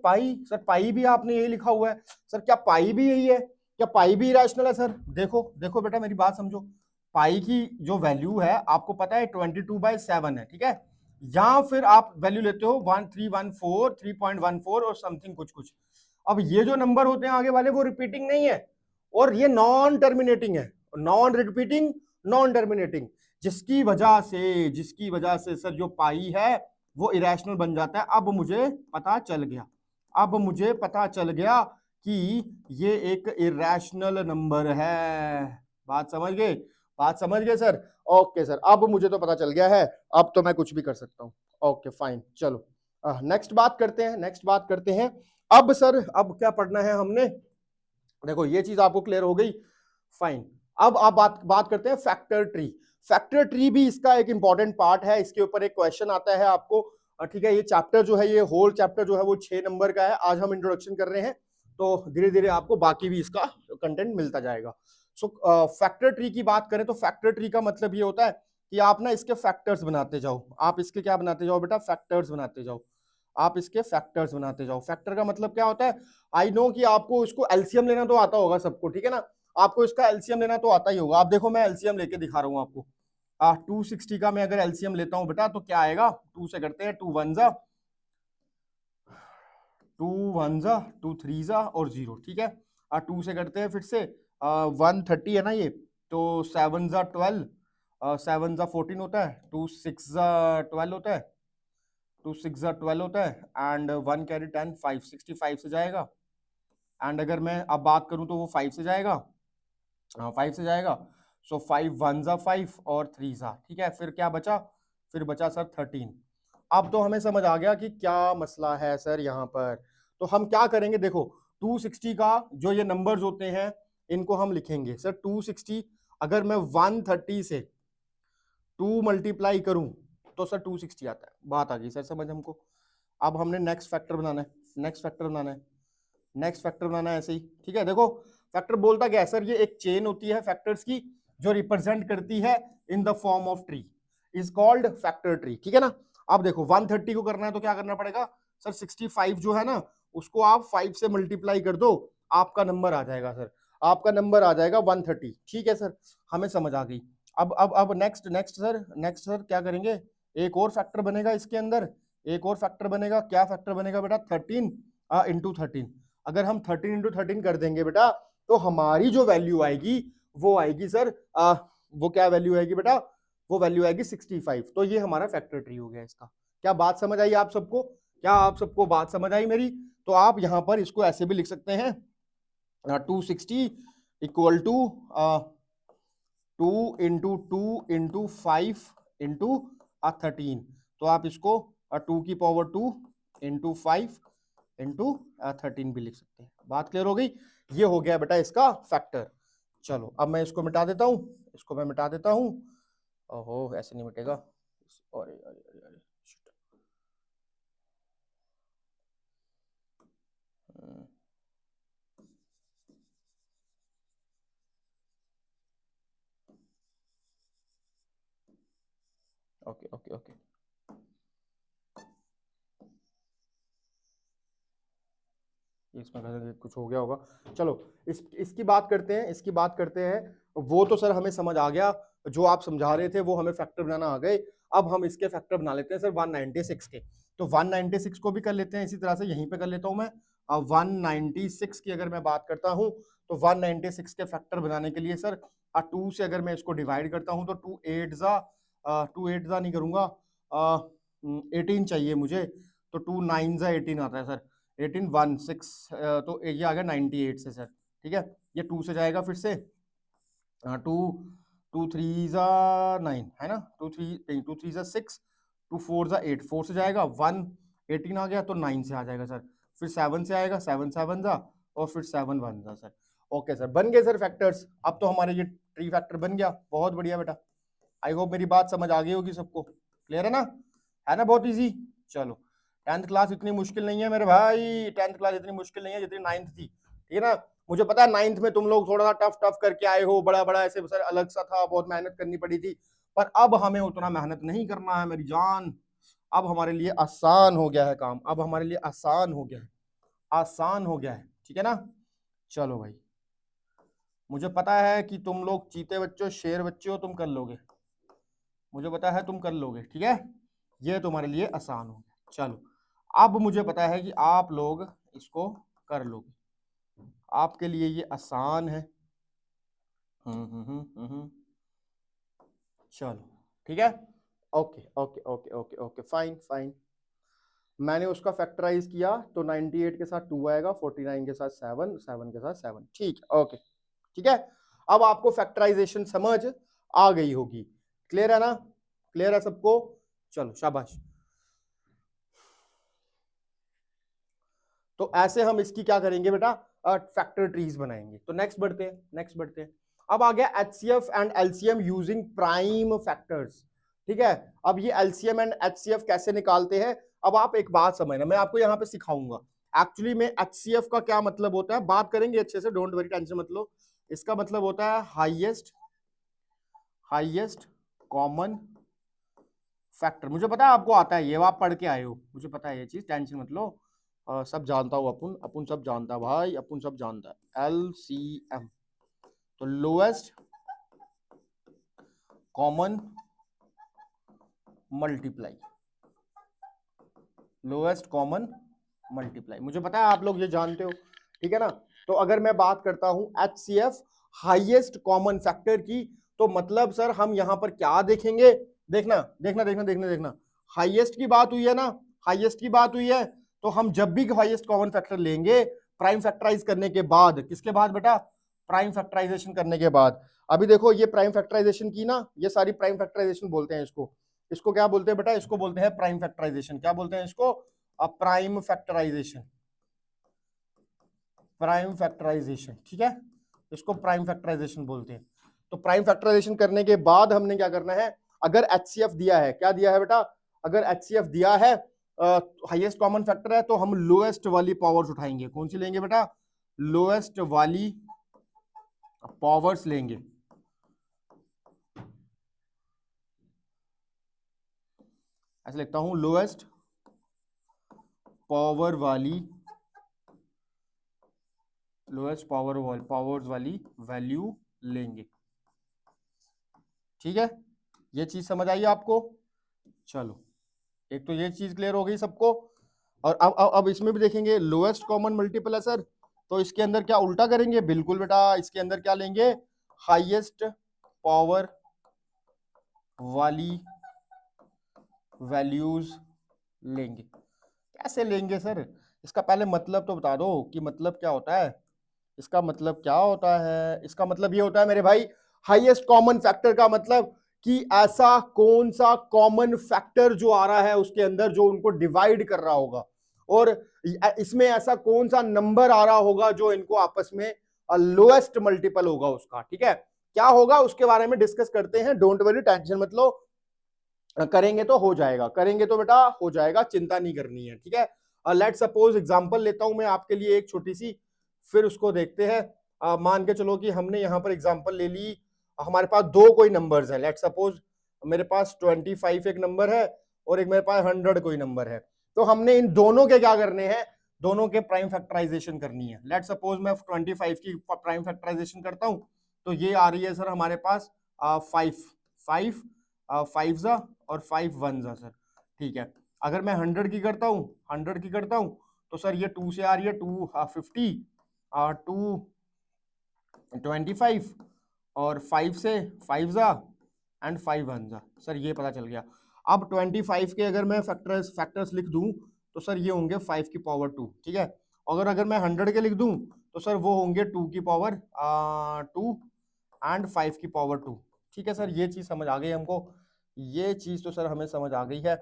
पाई भी आपने यही लिखा हुआ है सर, क्या पाई भी यही है? क्या पाई भी इरेशनल है सर? देखो देखो बेटा, मेरी बात समझो, पाई की जो वैल्यू है आपको पता है 22/7 है, ठीक है। या फिर आप वैल्यू लेते हो 1314, 3.14 और समथिंग कुछ कुछ। अब ये जो नंबर होते हैं आगे वाले वो रिपीटिंग नहीं है, और ये नॉन टर्मिनेटिंग है, नॉन रिपीटिंग, नॉन टर्मिनेटिंग, जिसकी वजह से सर जो पाई है वो इरेशनल बन जाता है। अब मुझे पता चल गया कि ये एक इरेशनल नंबर है। बात समझ गए सर? ओके सर, अब मुझे तो पता चल गया है, अब तो मैं कुछ भी कर सकता हूं। ओके फाइन, चलो नेक्स्ट बात करते हैं। अब सर, अब क्या पढ़ना है हमने, देखो ये चीज आपको क्लियर हो गई, फाइन। अब आप बात करते हैं फैक्टर ट्री। फैक्टर ट्री भी इसका एक इंपॉर्टेंट पार्ट है, इसके ऊपर एक क्वेश्चन आता है आपको। ठीक है, ये चैप्टर जो है, ये होल चैप्टर जो है वो 6 नंबर का है। आज हम इंट्रोडक्शन कर रहे हैं, तो धीरे धीरे आपको बाकी भी इसका कंटेंट मिलता जाएगा। सो फैक्टर ट्री की बात करें तो फैक्टर ट्री का मतलब ये होता है कि आप ना इसके फैक्टर्स बनाते जाओ। आप इसके क्या बनाते जाओ बेटा? फैक्टर्स बनाते जाओ। आप इसके फैक्टर्स बनाते जाओ। फैक्टर का मतलब क्या होता है? आई नो कि आपको इसको एलसीएम लेना तो आता होगा सबको, ठीक है ना, आपको इसका एलसीएम लेना तो आता ही होगा। आप देखो, मैं एलसीएम लेके दिखा रहा हूं आपको। 260 का मैं अगर एलसीएम लेता हूं बेटा तो क्या आएगा? 2 से करते हैं, 2 1 जा, 2 1 जा, 2 3 जा और 0, ठीक है। 2 से करते हैं फिर से, 130 है ना ये, तो 7 जा 12, 7 जा 14 होता है, 2 6 जा 12 होता है, 2 6 जा 12 होता है, एंड 1 कैरी 10, 5 65 से जाएगा। एंड अगर मैं अब बात करूं तो वो 5 से जाएगा, 5 से जाएगा। सो 5 1 जा 5 और 3 जा, ठीक है। फिर क्या बचा? फिर बचा सर 13। अब तो हमें समझ आ गया कि क्या मसला है सर यहाँ पर। तो हम क्या करेंगे, देखो 260 का जो ये नंबर्स होते हैं इनको हम लिखेंगे सर 260। अगर मैं 130 से 2 मल्टीप्लाई करूं तो सर 260 आता है। बात आ गई सर समझ हमको। अब हमने नेक्स्ट फैक्टर बनाना है, ऐसे ही, ठीक है। देखो फैक्टर बोलता क्या है सर, ये एक चेन होती है फैक्टर्स की जो रिप्रेजेंट करती है in the form of tree, is called factor tree, ठीक है ना। अब देखो 130 को करना है तो क्या करना पड़ेगा सर? 65 जो है ना, उसको आप 5 से मल्टीप्लाई कर दो, आपका नंबर आ जाएगा सर, आपका नंबर आ जाएगा 130, ठीक है सर, हमें समझ आ गई। अब नेक्स्ट सर क्या करेंगे? एक और फैक्टर बनेगा इसके अंदर, एक और फैक्टर बनेगा। क्या फैक्टर बनेगा बेटा? 13 इंटू 13। अगर हम 13 इंटू 13 कर देंगे बेटा तो हमारी जो वैल्यू आएगी वो आएगी सर, वो क्या वैल्यू आएगी बेटा? वो वैल्यू आएगी 65। तो ये हमारा फैक्टर ट्री हो गया इसका। क्या बात समझ आई आप सबको? क्या आप सबको बात समझ आई मेरी? तो आप यहां पर इसको ऐसे भी लिख सकते हैं, 260 equal to 2 into 2 into 5 into 13। तो आप इसको 2 की पावर 2 इंटू 5 इंटू 13 भी लिख सकते हैं। बात क्लियर हो गई? ये हो गया बेटा इसका फैक्टर। चलो अब मैं इसको मिटा देता हूँ, इसको मैं मिटा देता हूँ। ओहो ऐसे नहीं मिटेगा। अरे अरे अरे अरे ओके ओके ओके, इसमें कुछ हो गया होगा। चलो इसकी बात करते हैं, इसकी बात करते हैं। वो तो सर हमें समझ आ गया, जो आप समझा रहे थे वो हमें फैक्टर बनाना आ गए। अब हम इसके फैक्टर बना लेते हैं सर 196 के। तो 196 को भी कर लेते हैं इसी तरह से, यहीं पे कर लेता हूं मैं। अब 196 की अगर मैं बात करता हूं तो 196 के फैक्टर बनाने के लिए सर 2 से अगर मैं इसको डिवाइड करता हूं तो 2 8 नहीं करूंगा, 18 चाहिए मुझे। तो 2 9 18 आता है सर, 18 1 6, तो ये आ गया 98 से सर। ठीक है, ये 2 से जाएगा फिर से, 2 2 3 जा 9 है ना, 2 3 2 3 जा 6, 2 4 जा 8, 4 से जाएगा 1 18 आ गया तो 9 से आ जाएगा सर। फिर 7 से आएगा, 7 7 जा, और फिर 7 1 जा सर। ओके सर, बन गए सर फैक्टर्स। अब तो हमारे ये ट्री फैक्टर बन गया, बहुत बढ़िया बेटा। आई होप मेरी बात समझ आ गई होगी सबको, क्लियर है ना, बहुत इजी। चलो 10th क्लास इतनी मुश्किल नहीं है मेरे भाई, 10th क्लास इतनी मुश्किल नहीं है जितनी 9th थी, ठीक है ना। मुझे पता है 9th में तुम लोग थोड़ा सा टफ टफ करके आए हो, बड़ा बड़ा ऐसे सर अलग सा था, बहुत मेहनत करनी पड़ी थी। पर अब हमें उतना मेहनत नहीं करना है मेरी जान, अब हमारे लिए आसान हो गया है काम, अब हमारे लिए आसान हो गया है, आसान हो गया है, ठीक है ना। चलो भाई, मुझे पता है कि तुम लोग चीते बच्चों, शेर बच्चे हो, तुम कर लोगे, मुझे पता है तुम कर लोगे, ठीक है। ये तुम्हारे लिए आसान हो गया। चलो अब मुझे पता है कि आप लोग इसको कर लोगे, आपके लिए ये आसान है। चलो ठीक है, okay okay okay okay okay, fine fine. मैंने उसका फैक्टराइज किया तो 98 के साथ 2 आएगा, 49 के साथ 7, 7 के साथ 7, ठीक है, ओके ठीक है। अब आपको फैक्टराइजेशन समझ आ गई होगी, क्लियर है ना, क्लियर है सबको। चलो शाबाश। तो ऐसे हम इसकी क्या करेंगे बेटा, फैक्टर ट्रीज बनाएंगे। तो नेक्स्ट बढ़ते हैं, नेक्स्ट बढ़ते हैं। अब आ गया HCF and LCM using prime factors, ठीक है। अब ये एलसीएम एंड एचसीएफ कैसे निकालते हैं, अब आप एक बात समझना, मैं आपको यहाँ पे सिखाऊंगा एक्चुअली में एचसीएफ का क्या मतलब होता है, बात करेंगे अच्छे से, डोंट वरी, टेंशन मत लो। इसका मतलब होता है हाईएस्ट कॉमन फैक्टर। मुझे पता है आपको आता है ये, आप पढ़ के आए हो, मुझे पता है ये चीज, टेंशन मत लो। सब जानता हूं, अपन अपन सब जानता है भाई, अपन सब जानता है। एलसीएम तो lowest common multiply, lowest common multiply, मुझे पता है आप लोग ये जानते हो, ठीक है ना। तो अगर मैं बात करता हूं एचसीएफ हाईएस्ट कॉमन फैक्टर की, तो मतलब सर हम यहां पर क्या देखेंगे, देखना देखना देखना देखना देखना, हाईएस्ट की बात हुई है ना, हाईएस्ट की बात हुई है, तो हम जब भी हाईएस्ट कॉमन फैक्टर लेंगे प्राइम फैक्टराइज करने के बाद, किसके बाद बेटा, प्राइम फैक्टराइजेशन करने के बाद। अभी देखो ये प्राइम फैक्टराइजेशन की ना, ये सारी प्राइम फैक्टराइजेशन बोलते हैं इसको, इसको क्या बोलते हैं बेटा, इसको बोलते हैं प्राइम फैक्टराइजेशन। क्या बोलते हैं इसको, प्राइम फैक्टराइजेशन, प्राइम फैक्टराइजेशन, ठीक है, इसको प्राइम फैक्टराइजेशन बोलते हैं। तो प्राइम फैक्टराइजेशन करने के बाद हमने क्या करना है, अगर एचसीएफ दिया है, क्या दिया है बेटा, अगर एचसीएफ दिया है हाईएस्ट कॉमन फैक्टर है, तो हम लोएस्ट वाली पावर्स उठाएंगे। कौन सी लेंगे बेटा, लोएस्ट वाली पावर्स लेंगे। ऐसे लिखता हूं, लोएस्ट पावर वाली, लोएस्ट पावर्स वाली वैल्यू लेंगे, ठीक है। ये चीज समझ आई आपको। चलो एक तो ये चीज क्लियर हो गई सबको। और अब इसमें भी देखेंगे लोएस्ट कॉमन मल्टीपल है सर, तो इसके अंदर क्या उल्टा करेंगे, बिल्कुल बेटा, इसके अंदर क्या लेंगे, हाईएस्ट पावर वाली वैल्यूज लेंगे। कैसे लेंगे सर, इसका पहले मतलब तो बता दो कि मतलब क्या होता है, इसका मतलब क्या होता है, इसका मतलब ये होता है मेरे भाई, हाईएस्ट कॉमन फैक्टर का मतलब कि ऐसा कौन सा कॉमन फैक्टर जो आ रहा है उसके अंदर जो उनको डिवाइड कर रहा होगा, और इसमें ऐसा कौन सा नंबर आ रहा होगा जो इनको आपस में लोएस्ट मल्टीपल होगा उसका, ठीक है। क्या होगा उसके बारे में डिस्कस करते हैं, डोंट वरी, टेंशन मत लो, करेंगे तो हो जाएगा, करेंगे तो बेटा हो जाएगा, चिंता नहीं करनी है, ठीक है। लेट सपोज एग्जांपल लेता हूं मैं आपके लिए एक छोटी सी, फिर उसको देखते हैं। मान के चलो कि हमने यहां पर एग्जांपल ले ली, हमारे पास दो कोई नंबर्स हैं, लेट सपोज मेरे पास 25 एक नंबर है और एक मेरे पास 100 कोई नंबर है। तो हमने इन दोनों के क्या करने हैं, दोनों के प्राइम फैक्टराइजेशन करनी है। लेट सपोज मैं 25 की प्राइम फैक्टराइजेशन करता हूं, तो ये आ रही है सर हमारे पास 5 5 जा और 5 1 जा सर, ठीक है। अगर मैं 100 की करता हूँ, 100 की करता हूँ, तो सर ये 2 से आ रही है 250, 225 और 5 से 5 जा एंड 5 1 जा, सर ये पता चल गया। अब 25 के अगर मैं फैक्टर्स लिख दूं तो सर ये होंगे 5 की पावर 2, ठीक है। अगर मैं 100 के लिख दूं तो सर वो होंगे 2 की पावर 2 एंड 5 की पावर 2, ठीक है सर। ये चीज समझ आ गई हमको, ये चीज तो सर हमें समझ आ गई है।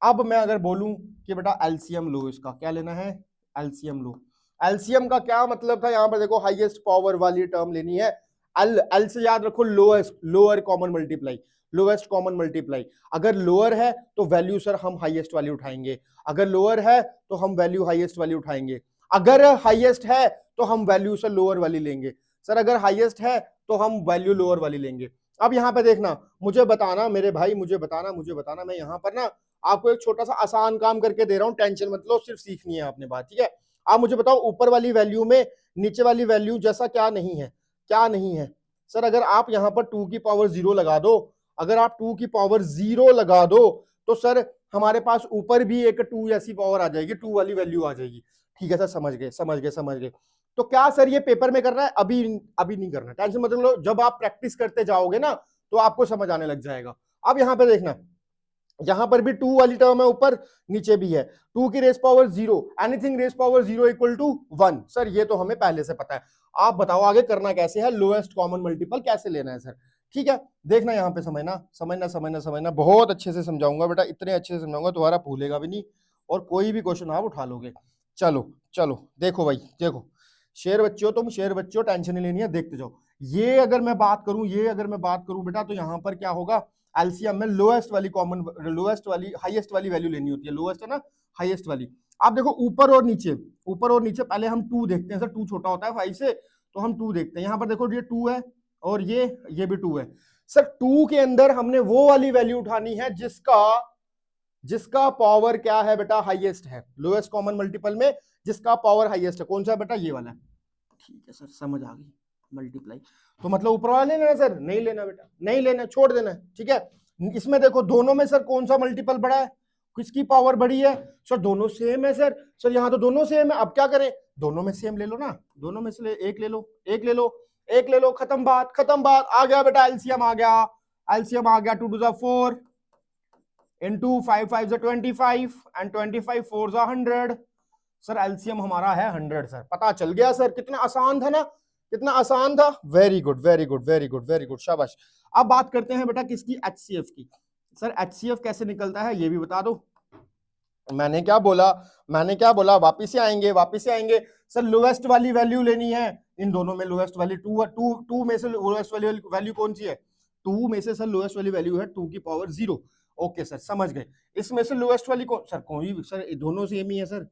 अब मैं अगर बोलूं कि बेटा एलसीएम लो, इसका क्या लेना है, एलसीएम लो। एलसीएम का क्या मतलब था, यहां पर देखो हाईएस्ट पावर वाली टर्म लेनी है। एल से याद रखो lowest, lower common multiply, lowest common multiply. अगर लोअर है तो वैल्यू सर हम हाईएस्ट वाली उठाएंगे, अगर लोअर है तो हम वैल्यू हाईएस्ट वाली उठाएंगे, अगर हाईएस्ट है तो हम वैल्यू सर लोअर वाली लेंगे, सर अगर हाईएस्ट है तो हम वैल्यू लोअर वाली लेंगे। अब यहां पे देखना, मुझे बताना मेरे भाई, मुझे बताना, मैं यहां पर ना आपको एक छोटा सा आसान काम करके दे रहा हूं, टेंशन मत लो, सिर्फ सीखनी है आपने बात, ठीक है। आप मुझे बताओ ऊपर वाली वैल्यू में नीचे वाली वैल्यू जैसा क्या नहीं है, क्या नहीं है सर। अगर आप यहां पर 2 की पावर 0 लगा दो, अगर आप 2 की पावर 0 लगा दो तो सर हमारे पास ऊपर भी एक 2 ऐसी पावर आ जाएगी, 2 वाली वैल्यू आ जाएगी, ठीक है सर। समझ गए, समझ गए, समझ गए। तो क्या सर ये पेपर में करना है, अभी अभी नहीं करना, टेंशन मत लो, जब आप प्रैक्टिस करते जाओगे ना तो आपको समझ आने लग जाएगा। अब यहां पे देखना, यहां पर भी 2 वाली टर्म है ऊपर, नीचे भी है 2 की raise power 0, anything raise power 0 equal to 1, sir ये तो हमें पहले से पता है। आप बताओ आगे करना कैसे है, लोएस्ट कॉमन मल्टीपल कैसे लेना है सर, ठीक है। देखना यहाँ पे समझना समझना समझना समझना, बहुत अच्छे से समझाऊंगा बेटा, इतने अच्छे से समझाऊंगा तुम्हारा भूलेगा भी नहीं, और कोई भी क्वेश्चन आप उठा लोगे। चलो चलो देखो भाई, देखो शेर बच्चों, तुम शेर बच्चों, टेंशन नहीं लेनी है, देखते जाओ। ये अगर मैं बात करूं बेटा, तो यहाँ पर क्या होगा, एलसीएम में लोएस्ट वाली कॉमन, लोएस्ट वाली हाईएस्ट वाली वैल्यू लेनी होती है, लोएस्ट है ना, हाईएस्ट वाली। आप देखो ऊपर और नीचे, ऊपर और नीचे पहले हम 2 देखते हैं सर, 2 छोटा होता है 5 से, तो हम 2 देखते हैं। यहाँ पर देखो ये 2 है और ये भी 2 है सर। 2 के अंदर हमने वो वाली वैल्यू उठानी है जिसका पावर क्या है बेटा, हाईएस्ट है, लोएस्ट कॉमन मल्टीपल में जिसका पावर हाईएस्ट है, कौन सा बेटा, ये वाला, ठीक है सर समझ आ गई। मल्टीप्लाई तो मतलब ऊपर वाला नहीं लेना सर, नहीं लेना बेटा, नहीं लेना, छोड़ देना है, ठीक है। इसमें देखो दोनों में सर कौन सा मल्टीपल बड़ा है, किसकी पावर बड़ी है, सर दोनों सेम है सर, सर यहाँ तो दोनों सेम है, अब क्या करें, दोनों में सेम ले लो ना, दोनों में से एक ले लो, एक ले लो, एक ले लो, खत्म बात, खत्म बात, आ गया बेटा एलसीएम आ गया, एलसीएम आ गया, 2 two 4 into 5 5 25 and 25 4 100, sir LCM हमारा है 100 सर, पता चल गया सर, कितना आसान था ना, कितना आसान था, very good very good very good very good, शाबाश। अब बात करते हैं बेटा किसकी, एचसीएफ की। सर एचसीएफ कैसे निकलता है ये भी बता दो। मैंने क्या बोला, वापिस से आएंगे, वापिस से आएंगे सर, लोएस्ट वाली वैल्यू लेनी है, इन दोनों में लोएस्ट वाली 2 में से लोएस्ट वाली वैल्यू कौन सी है, 2 में से सर लोएस्ट वाली वैल्यू है 2 की पावर 0, ओके सर समझ गए। इसमें से लोएस्ट वाली कौन, सर कोई सर, दोनों सेम ही है सर,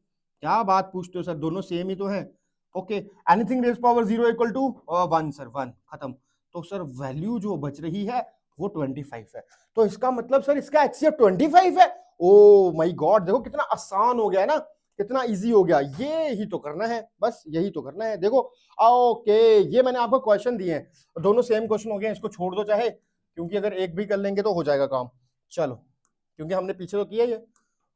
क्या बात पूछते हो सर, दोनों सेम ही तो है, okay. Anything raise power 0 equal to 1 sir, 1 खत्म। तो सर वैल्यू जो बच रही है वो 25 है, तो इसका मतलब सर इसका एचसीएफ 25 है। ओ माय गॉड, देखो कितना आसान हो गया ना, कितना इजी हो गया, ये ही तो करना है, बस यही तो करना है। देखो ओके, ये मैंने आपको क्वेश्चन दिए हैं, दोनों सेम क्वेश्चन हो गए, इसको छोड़ दो चाहे, क्योंकि अगर एक भी कर लेंगे तो हो जाएगा काम, चलो, क्योंकि हमने पीछे तो किया ये,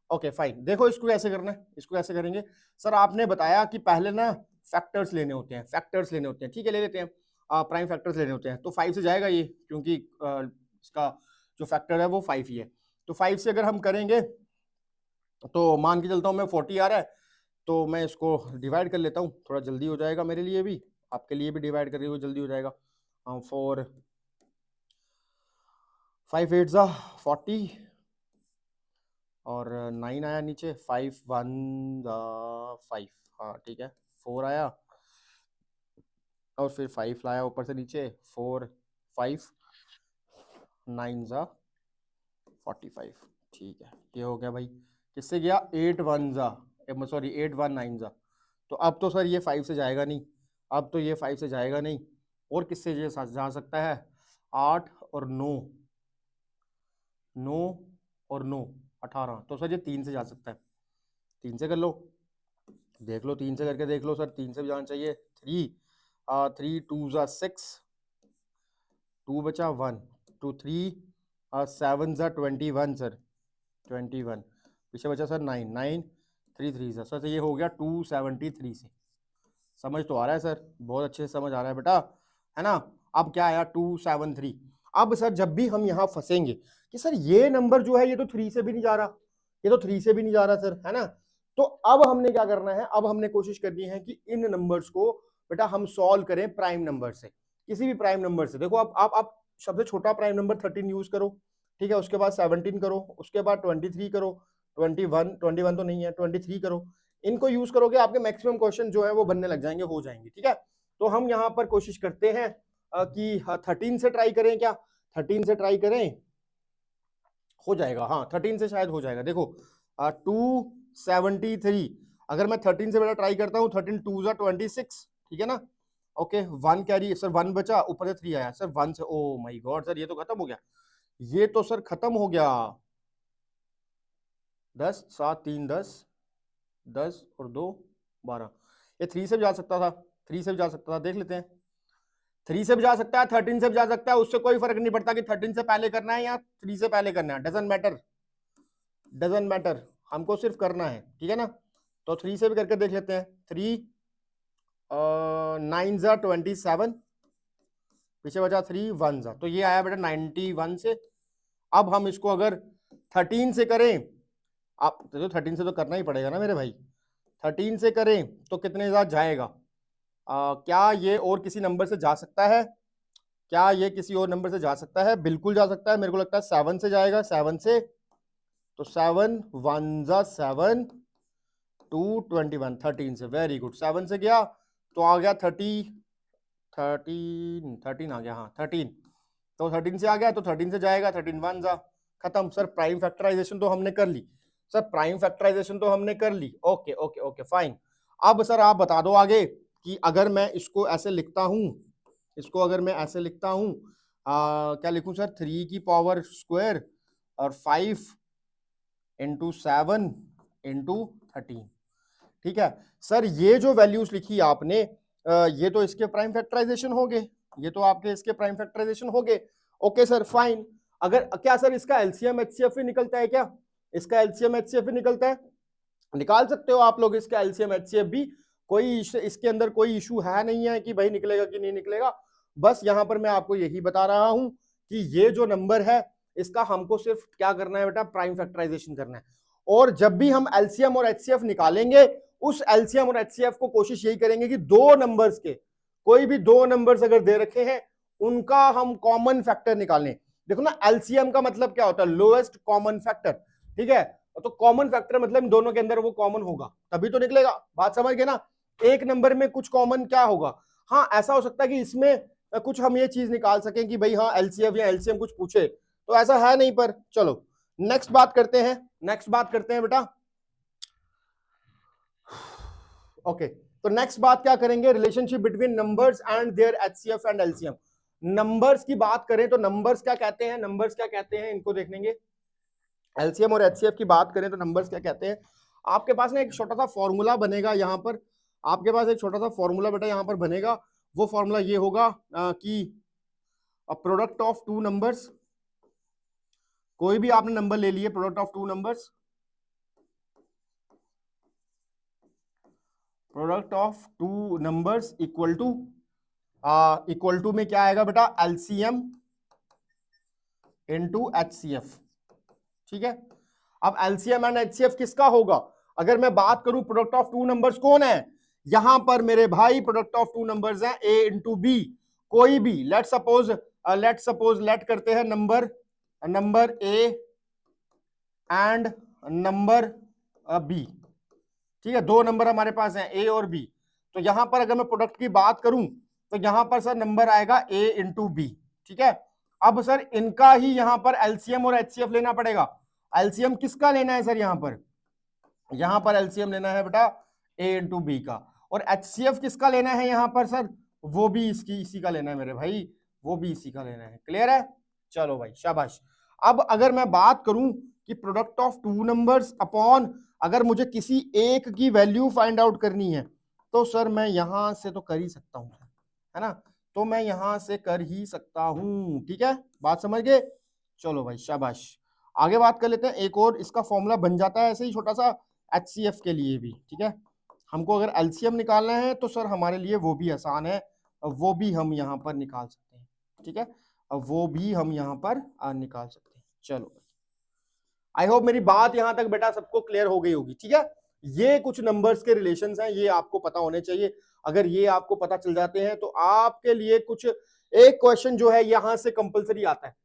ओके फाइन। देखो इसको कैसे करना है, इसको कैसे करेंगे सर, आपने बताया कि पहले ना फैक्टर्स लेने होते हैं, फैक्टर्स लेने होते हैं, ठीक है, ले लेते हैं, प्राइम फैक्टर्स लेने होते हैं, तो 5 से जाएगा ये, क्योंकि इसका जो फैक्टर है वो 5 ही है, तो 5 से अगर हम करेंगे तो मान के चलता हूं मैं 40 आ रहा है, तो मैं इसको डिवाइड कर लेता हूं, थोड़ा जल्दी हो जाएगा मेरे लिए भी, आपके लिए भी डिवाइड करिए वो जल्दी हो जाएगा। 4 5 8 जा 40 और 9 आया नीचे, 5 1 5, हाँ ठीक है, 4 आया और फिर 5 लाया ऊपर से नीचे, 4 5 9 जा 45। ठीक है, ये हो गया भाई। किससे गया? 8 1 जा, सॉरी 8 1 9 जा। तो अब तो सर ये 5 से जाएगा नहीं, अब तो ये 5 से जाएगा नहीं। और किससे ये जा सकता है? 8 और 9, 9 और 9 18। तो सर ये 3 से जा सकता है। 3 से कर लो, देख लो, 3 से करके देख लो सर, 3 से भी जाना चाहिए। 3 2 जा 6, 2 बचा 1, 2 3 7 जा 21 सर, 21। पीछे बचा सर 9, 9 3 3 सर। सर ये हो गया 273 से। समझ तो आ रहा है सर, बहुत अच्छे से समझ आ रहा है बेटा, है ना। अब क्या आया? 273। अब सर जब भी हम यहाँ फंसेंगे कि सर ये नंबर जो है ये तो 3 से भी नहीं जा रहा, ये तो 3 से भी नहीं जा रहा सर, है ना। तो अब हमने क्या करना है? अब हमने कोशिश करनी है कि इन नंबर्स को बेटा हम सॉल्व करें प्राइम नंबर से, किसी भी प्राइम नंबर से। देखो आप सबसे छोटा प्राइम नंबर 13 यूज करो, ठीक है, उसके बाद 17 करो, उसके बाद 23 करो, 21 तो नहीं है, 23 करो। इनको यूज करोगे आपके मैक्सिमम क्वेश्चन जो है वो बनने लग जाएंगे, हो जाएंगे, ठीक है। तो हम यहाँ पर कोशिश करते हैं कि 13 से ट्राई करें क्या? 13 से ट्राई करें, हो जाएगा, हाँ 13 से शायद हो जाएगा। देखो 273, अगर मैं 13 से बेटा ट्राई करता हूँ, 13 2 जा 26, ठीक है ना। ओके 1 कैरी सर, 1 बचा, ऊपर से 3 आया सर 1 से। ओ माय गॉड सर, ये तो खत्म हो गया, ये तो सर खत्म हो गया। 10 7 3 10, 10 और 2 12। ये 3 से भी जा सकता था, 3 से भी जा सकता था, देख लेते हैं। 3 से भी जा सकता है, 13 से भी जा सकता है, उससे कोई फर्क नहीं पड़ता कि 13 से पहले करना है या 3 से पहले करना है, डजंट मैटर, डजंट मैटर, हमको सिर्फ करना है, ठीक है ना। तो 3 से भी करके देख लेते हैं। 3 9 जा 27, पीछे बचा 3 1 जा, तो ये आया बेटा 91 से। अब हम इसको अगर 13 से करें, आप तो 13 से तो करना ही पड़ेगा ना मेरे भाई, 13 से करें तो कितने साथ जाएगा? क्या ये और किसी नंबर से जा सकता है? क्या ये किसी और नंबर से जा सकता है? बिल्कुल जा सकता है, मेरे को लगता है 7 से जाएगा, 7 से। तो 7 1 जा 7, 2 21, 13 से, वेरी गुड, 7 से गया तो आ गया 13 आ गया, हाँ 13। तो 13 से आ गया तो 13 से जाएगा, 13 1 जा, खत्म सर। प्राइम फैक्टराइजेशन तो हमने कर ली सर, प्राइम फैक्टराइजेशन तो हमने कर ली। Okay okay okay fine. अब सर आप बता दो आगे कि अगर मैं इसको ऐसे लिखता हूं, इसको अगर मैं ऐसे लिखता हूं, क्या लिखूं सर? 3 की पावर स्क्वायर और 5 इंटू 7 इंटू 13, ठीक है सर। ये जो वैल्यूज लिखी आपने, ये तो इसके प्राइम फैक्टराइजेशन हो गए, ये तो आपके इसके प्राइम फैक्टराइजेशन हो गए। Okay sir fine. अगर क्या सर इसका एलसीएम एचसीएफ भी निकलता है क्या? इसका एलसीएम एचसीएफ भी निकलता है, निकाल सकते हो आप लोग इसका एलसीएम एचसीएफ भी, कोई इसके अंदर कोई इशू है नहीं है कि भाई निकलेगा कि नहीं निकलेगा। बस यहां पर मैं आपको यही बता रहा हूं कि ये जो नंबर है इसका हमको सिर्फ क्या करना है बेटा? प्राइम फैक्टराइजेशन करना है। और जब भी हम एलसीएम और एचसीएफ निकालेंगे, उस एलसीएम और एचसीएफ को कोशिश यही करेंगे कि दो नंबर्स के, कोई भी दो नंबर्स अगर दे रखे हैं उनका हम कॉमन फैक्टर निकालें। देखो ना, एलसीएम का मतलब क्या होता है? लोएस्ट कॉमन फैक्टर, ठीक है। तो कॉमन फैक्टर मतलब इन दोनों के अंदर वो कॉमन होगा तभी तो निकलेगा, बात समझ गए ना। एक नंबर में कुछ कॉमन क्या होगा? हाँ ऐसा हो सकता है कि इसमें कुछ हम ये चीज निकाल सकें कि भाई हाँ एलसीएफ या एलसीएम कुछ पूछे, तो ऐसा है नहीं। पर चलो नेक्स्ट बात करते हैं, नेक्स्ट बात करते हैं बेटा। ओके तो नेक्स्ट बात क्या करेंगे? Relationship between numbers and their HCF and LCM. Numbers की बात करें तो नंबर्स क्या कहते हैं, नंबर्स क्या कहते हैं, इनको देखेंगे। एलसीएम और एचसीएफ की बात करें तो नंबर्स क्या कहते हैं। आपके पास ना एक छोटा सा फॉर्मूला बनेगा यहाँ पर, आपके पास एक छोटा सा फॉर्मूला बेटा यहाँ पर बनेगा। वो फॉर्मूला ये होगा कि प्रोडक्ट ऑफ टू नंबर्स, कोई भी आपने नंबर ले लिए, product of two numbers, product of two numbers equal to में क्या आएगा बेटा? एलसीएम इनटू एचसीएफ, ठीक है। अब एलसीएम एंड एचसीएफ किसका होगा? अगर मैं बात करूं प्रोडक्ट ऑफ टू नंबर्स कौन है यहां पर मेरे भाई? प्रोडक्ट ऑफ टू नंबर्स है ए इंटू बी, कोई भी। लेट सपोज लेट करते हैं number A and number B, ठीक है। दो नंबर हमारे पास हैं ए और बी। तो यहां पर अगर मैं प्रोडक्ट की बात करूं तो यहां पर सर नंबर आएगा a इंटू बी, ठीक है। अब सर इनका ही यहां पर एलसीएम और एचसीएफ लेना पड़ेगा। एलसीएम किसका लेना है सर, यहां पर एलसीएम लेना है बेटा a इंटू बी का, और एचसीएफ किसका लेना है यहां पर सर, वो भी इसी का लेना है मेरे भाई, वो भी इसी का लेना है। क्लियर है, चलो भाई शाबाश। अब अगर मैं बात करूं कि product of two numbers upon, अगर मुझे किसी एक की वैल्यू फाइंड आउट करनी है तो सर मैं यहां से तो कर ही सकता हूं, है ना, तो मैं यहां से कर ही सकता हूं, ठीक है, बात समझ गए। चलो भाई शाबाश, आगे बात कर लेते हैं। एक और इसका फॉर्मूला बन जाता है ऐसे ही छोटा सा एचसीएफ के लिए भी, ठीक है। हमको अगर एलसीएम निकालना है तो सर हमारे लिए वो भी आसान है, वो भी हम यहाँ पर निकाल सकते हैं, ठीक है, वो भी हम यहाँ पर निकाल सकते हैं। चलो आई होप मेरी बात यहां तक बेटा सबको क्लियर हो गई होगी, ठीक है। ये कुछ नंबर्स के रिलेशंस हैं, ये आपको पता होने चाहिए। अगर ये आपको पता चल जाते हैं तो आपके लिए कुछ एक क्वेश्चन जो है यहां से कंपलसरी आता है,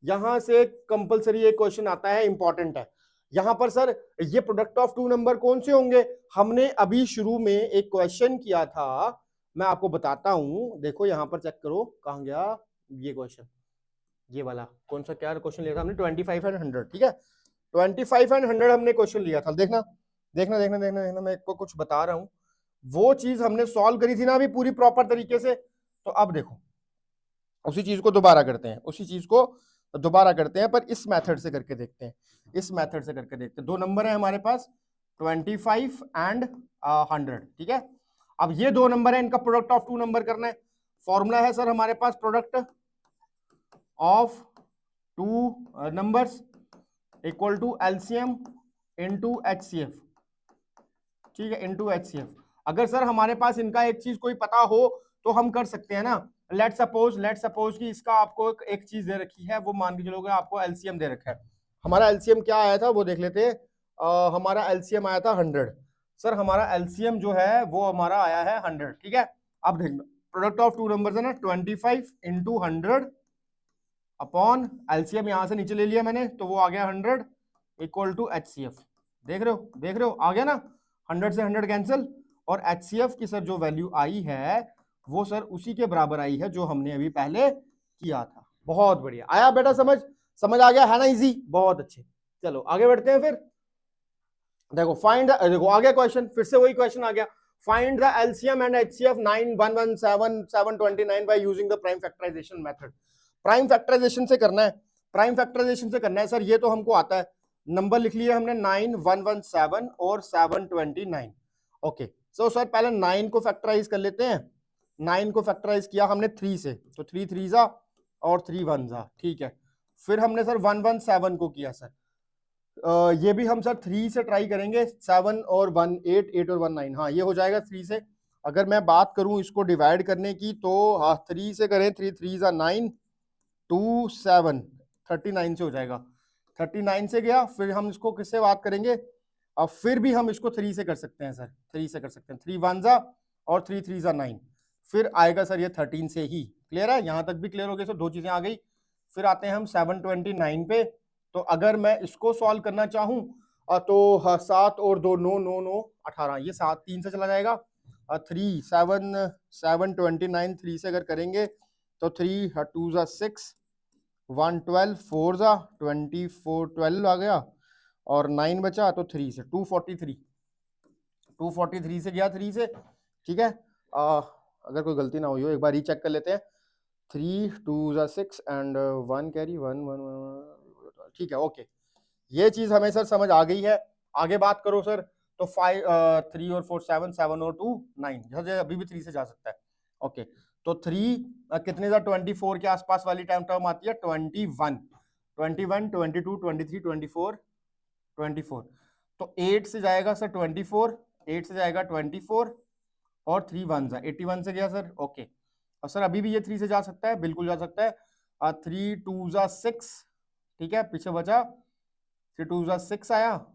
यहां से कंपलसरी एक क्वेश्चन आता है, इंपॉर्टेंट है। यहां पर सर ये प्रोडक्ट ऑफ टू नंबर कौन से होंगे, हमने अभी शुरू में एक क्वेश्चन किया था, मैं आपको बताता हूं, देखो यहां पर चेक करो, कहां गया ये क्वेश्चन, ये वाला कौन सा क्या क्वेश्चन लिया था हमने, 25 एंड 100, ठीक है। 25 एंड 100 हमने क्वेश्चन लिया था, देखना देखना देखना देखना देखना, मैं आपको कुछ बता रहा हूं, वो चीज हमने सॉल्व करी थी ना अभी पूरी प्रॉपर तरीके से। तो अब देखो उसी चीज को दोबारा करते हैं, उसी चीज को दोबारा करते हैं, पर इस मेथड से करके देखते हैं, इस मेथड से करके देखते हैं। दो नंबर है हमारे पास 25 एंड 100, ठीक है। अब ये दो नंबर है, इनका प्रोडक्ट ऑफ टू नंबर करना है। फॉर्मूला है सर हमारे पास product of two numbers equal to LCM into HCF, ठीक है, इनटू एचसीएफ। अगर सर हमारे पास इनका एक चीज कोई पता हो तो हम कर सकते हैं ना। लेट सपोज कि इसका आपको एक चीज दे रखी है, वो मान के चलोगे आपको एलसीएम दे रखा है। हमारा एलसीएम क्या आया था वो देख लेते हैं। हमारा एलसीएम आया था 100, सर हमारा एलसीएम जो है वो हमारा आया है 100, ठीक है। अब देखना प्रोडक्ट ऑफ टू नंबर्स है ना, 25 इंटू 100 अपॉन एलसीएम यहां से नीचे ले लिया मैंने, तो वो आ गया 100 इक्वल टू एचसीएफ। देख रहे हो आ गया ना, 100 से 100 कैंसिल, और एचसीएफ की सर जो वैल्यू आई है वो सर उसी के बराबर आई है जो हमने अभी पहले किया था। बहुत बढ़िया, आया बेटा समझ, समझ आ गया है ना, इजी, बहुत अच्छे। चलो आगे बढ़ते हैं फिर। देखो फाइंड, देखो आ गया क्वेश्चन, फिर से वही क्वेश्चन आ गया, find the LCM and HCF 9117 729 by using the prime factorization method. Prime factorization से करना है, प्राइम फैक्टराइजेशन से करना है सर, ये तो हमको आता है। नंबर लिख लिए हमने 9117 और 729। ओके सो सर पहले 9 को फैक्टराइज कर लेते हैं। 9 को फैक्टराइज किया हमने 3 से, तो 3 3 जा और 3 1 जा, ठीक है। फिर हमने सर 117 को किया सर, ये भी हम सर 3 से ट्राई करेंगे, 7 और 1 8, 8 और 1 9, हाँ ये हो जाएगा 3 से। अगर मैं बात करूं इसको डिवाइड करने की तो हाँ 3 से करें, 3 3 जा 9, 2 7, 39 से हो जाएगा, 39 से गया। फिर हम इसको किससे बात करेंगे, अब फिर भी हम इसको 3 से कर सकते हैं सर, 3 से कर सकते हैं, 3 1 जा और 3 3 जा 9, फिर आएगा सर ये 13 से ही। क्लियर है, यहां तक भी क्लियर हो गया सर, दो चीजें आ गई। फिर आते हैं हम 729 पे। तो अगर मैं इसको सॉल्व करना चाहूं तो 7 और 2 9 9 9 18, ये 7 3 से चला जाएगा, 3 7 729 3 से अगर करेंगे तो 3 2 जा 6, 1 12 4 जा 24 12 आ गया, और 9 बचा तो 3 से 243 से गया, 3 से, ठीक है। अगर कोई गलती ना हुई हो एक बार रीचेक कर लेते हैं, 3 2 जा 6 एंड 1 कैरी 1 1, ठीक है ओके। ये चीज हमें सर समझ आ गई है। आगे बात करो सर, तो 5 3 और 4 7, 7 और 2 9, अभी भी 3 से जा सकता है। ओके तो 3 कितने जा 24 के आसपास वाली टर्म आती है, 21 21 22 23 24 24, तो 8 से जाएगा सर 24, 8 से जाएगा 24 और 3 1 जा 81 से गया सर। ओके और सर अभी भी ये 3 से जा सकता है, बिल्कुल जा सकता है। 3 2 जा 6, ठीक है, पीछे बचा 3 2 जा 6 आया,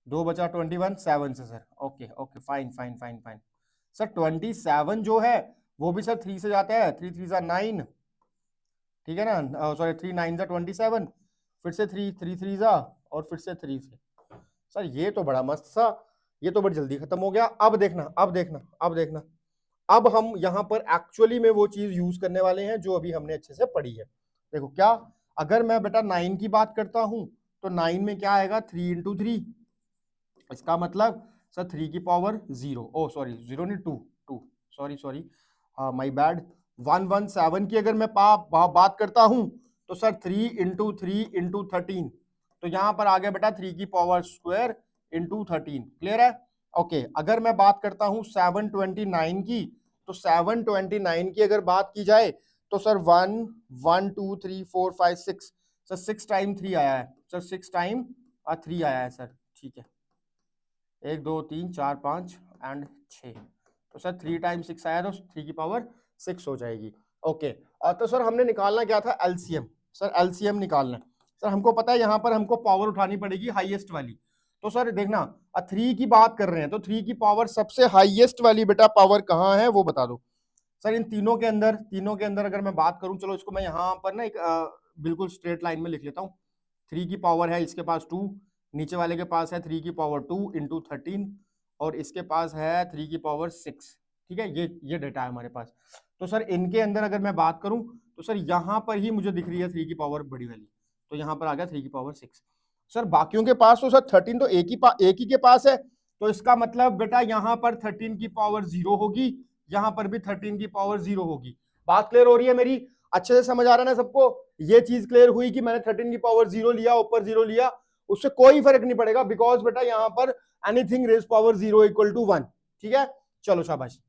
2 बचा 21 7 से sir. Okay okay fine fine fine fine sir, 27 जो है वो भी सर 3 से जाता है, 3 3 जा 9, ठीक है ना, सॉरी 3 9 जा 27, फिर से 3 3 3 जा और फिर से 3 से। सर ये तो बड़ा मस्त सा, ये तो बड़ी जल्दी खत्म हो गया। अब देखना अब देखना अब देखना, अब हम यहां पर एक्चुअली में वो चीज यूज करने वाले हैं जो अभी हमने अच्छे से पढ़ी है। देखो क्या, अगर मैं बेटा 9 की बात करता हूं तो 9 में क्या आएगा, 3 इंटू 3, इसका मतलब सर 3 की पावर 0, ओ सॉरी 0 नहीं 2, 2 सॉरी माई बैड, 117 की अगर मैं बात करता हूं तो सर 3 इंटू 3 इंटू 13, तो यहां पर आ गया बेटा 3 की पावर स्क्वायर इंटू 13। क्लियर है? ओके, अगर मैं बात करता हूं 729 की, तो 729 की अगर बात की जाए तो सर 1 1 2 3 4 5 6, सर 6 टाइम 3 आया है, सर 6 टाइम 3 आया है सर। ठीक है, 1 2 3 4 5 एंड 6, तो सर 3 टाइम 6 आया तो 3 की पावर 6 हो जाएगी। ओके, तो सर हमने निकालना क्या था, एलसीएम। सर एलसीएम निकालना है। सर हमको पता है यहाँ पर हमको पावर उठानी पड़ेगी हाईएस्ट वाली। तो सर देखना, 3 की बात कर रहे हैं तो 3 की पावर सबसे हाईएस्ट वाली बेटा पावर कहाँ है वो बता दो। सर इन तीनों के अंदर अगर मैं बात करूं, चलो इसको मैं यहाँ पर ना एक बिल्कुल स्ट्रेट लाइन में लिख लेता हूँ। 3 की पावर है इसके पास 2, नीचे वाले के पास है 3 की पावर 2 इंटू 13, और इसके पास है 3 की पावर 6। ठीक है, ये डेटा है हमारे पास। तो सर इनके अंदर अगर मैं बात करूं तो सर यहां पर ही मुझे दिख रही है 3 की पावर बड़ी वाली, तो यहां पर आ गया 3 की पावर 6। सर बाकियों के पास तो सर 13 तो एक ही के पास है, तो इसका मतलब बेटा यहां पर 13 की पावर 0 होगी, यहां पर भी 13 की पावर 0 होगी। बात क्लियर हो रही है मेरी? अच्छे से समझ आ रहा है ना सबको? ये चीज क्लियर हुई कि मैंने 13 की पावर 0 लिया, ऊपर 0 लिया, उससे कोई फर्क नहीं पड़ेगा, बिकॉज बेटा यहां पर anything raise power 0 equal to 1। ठीक है, चलो शाबाश,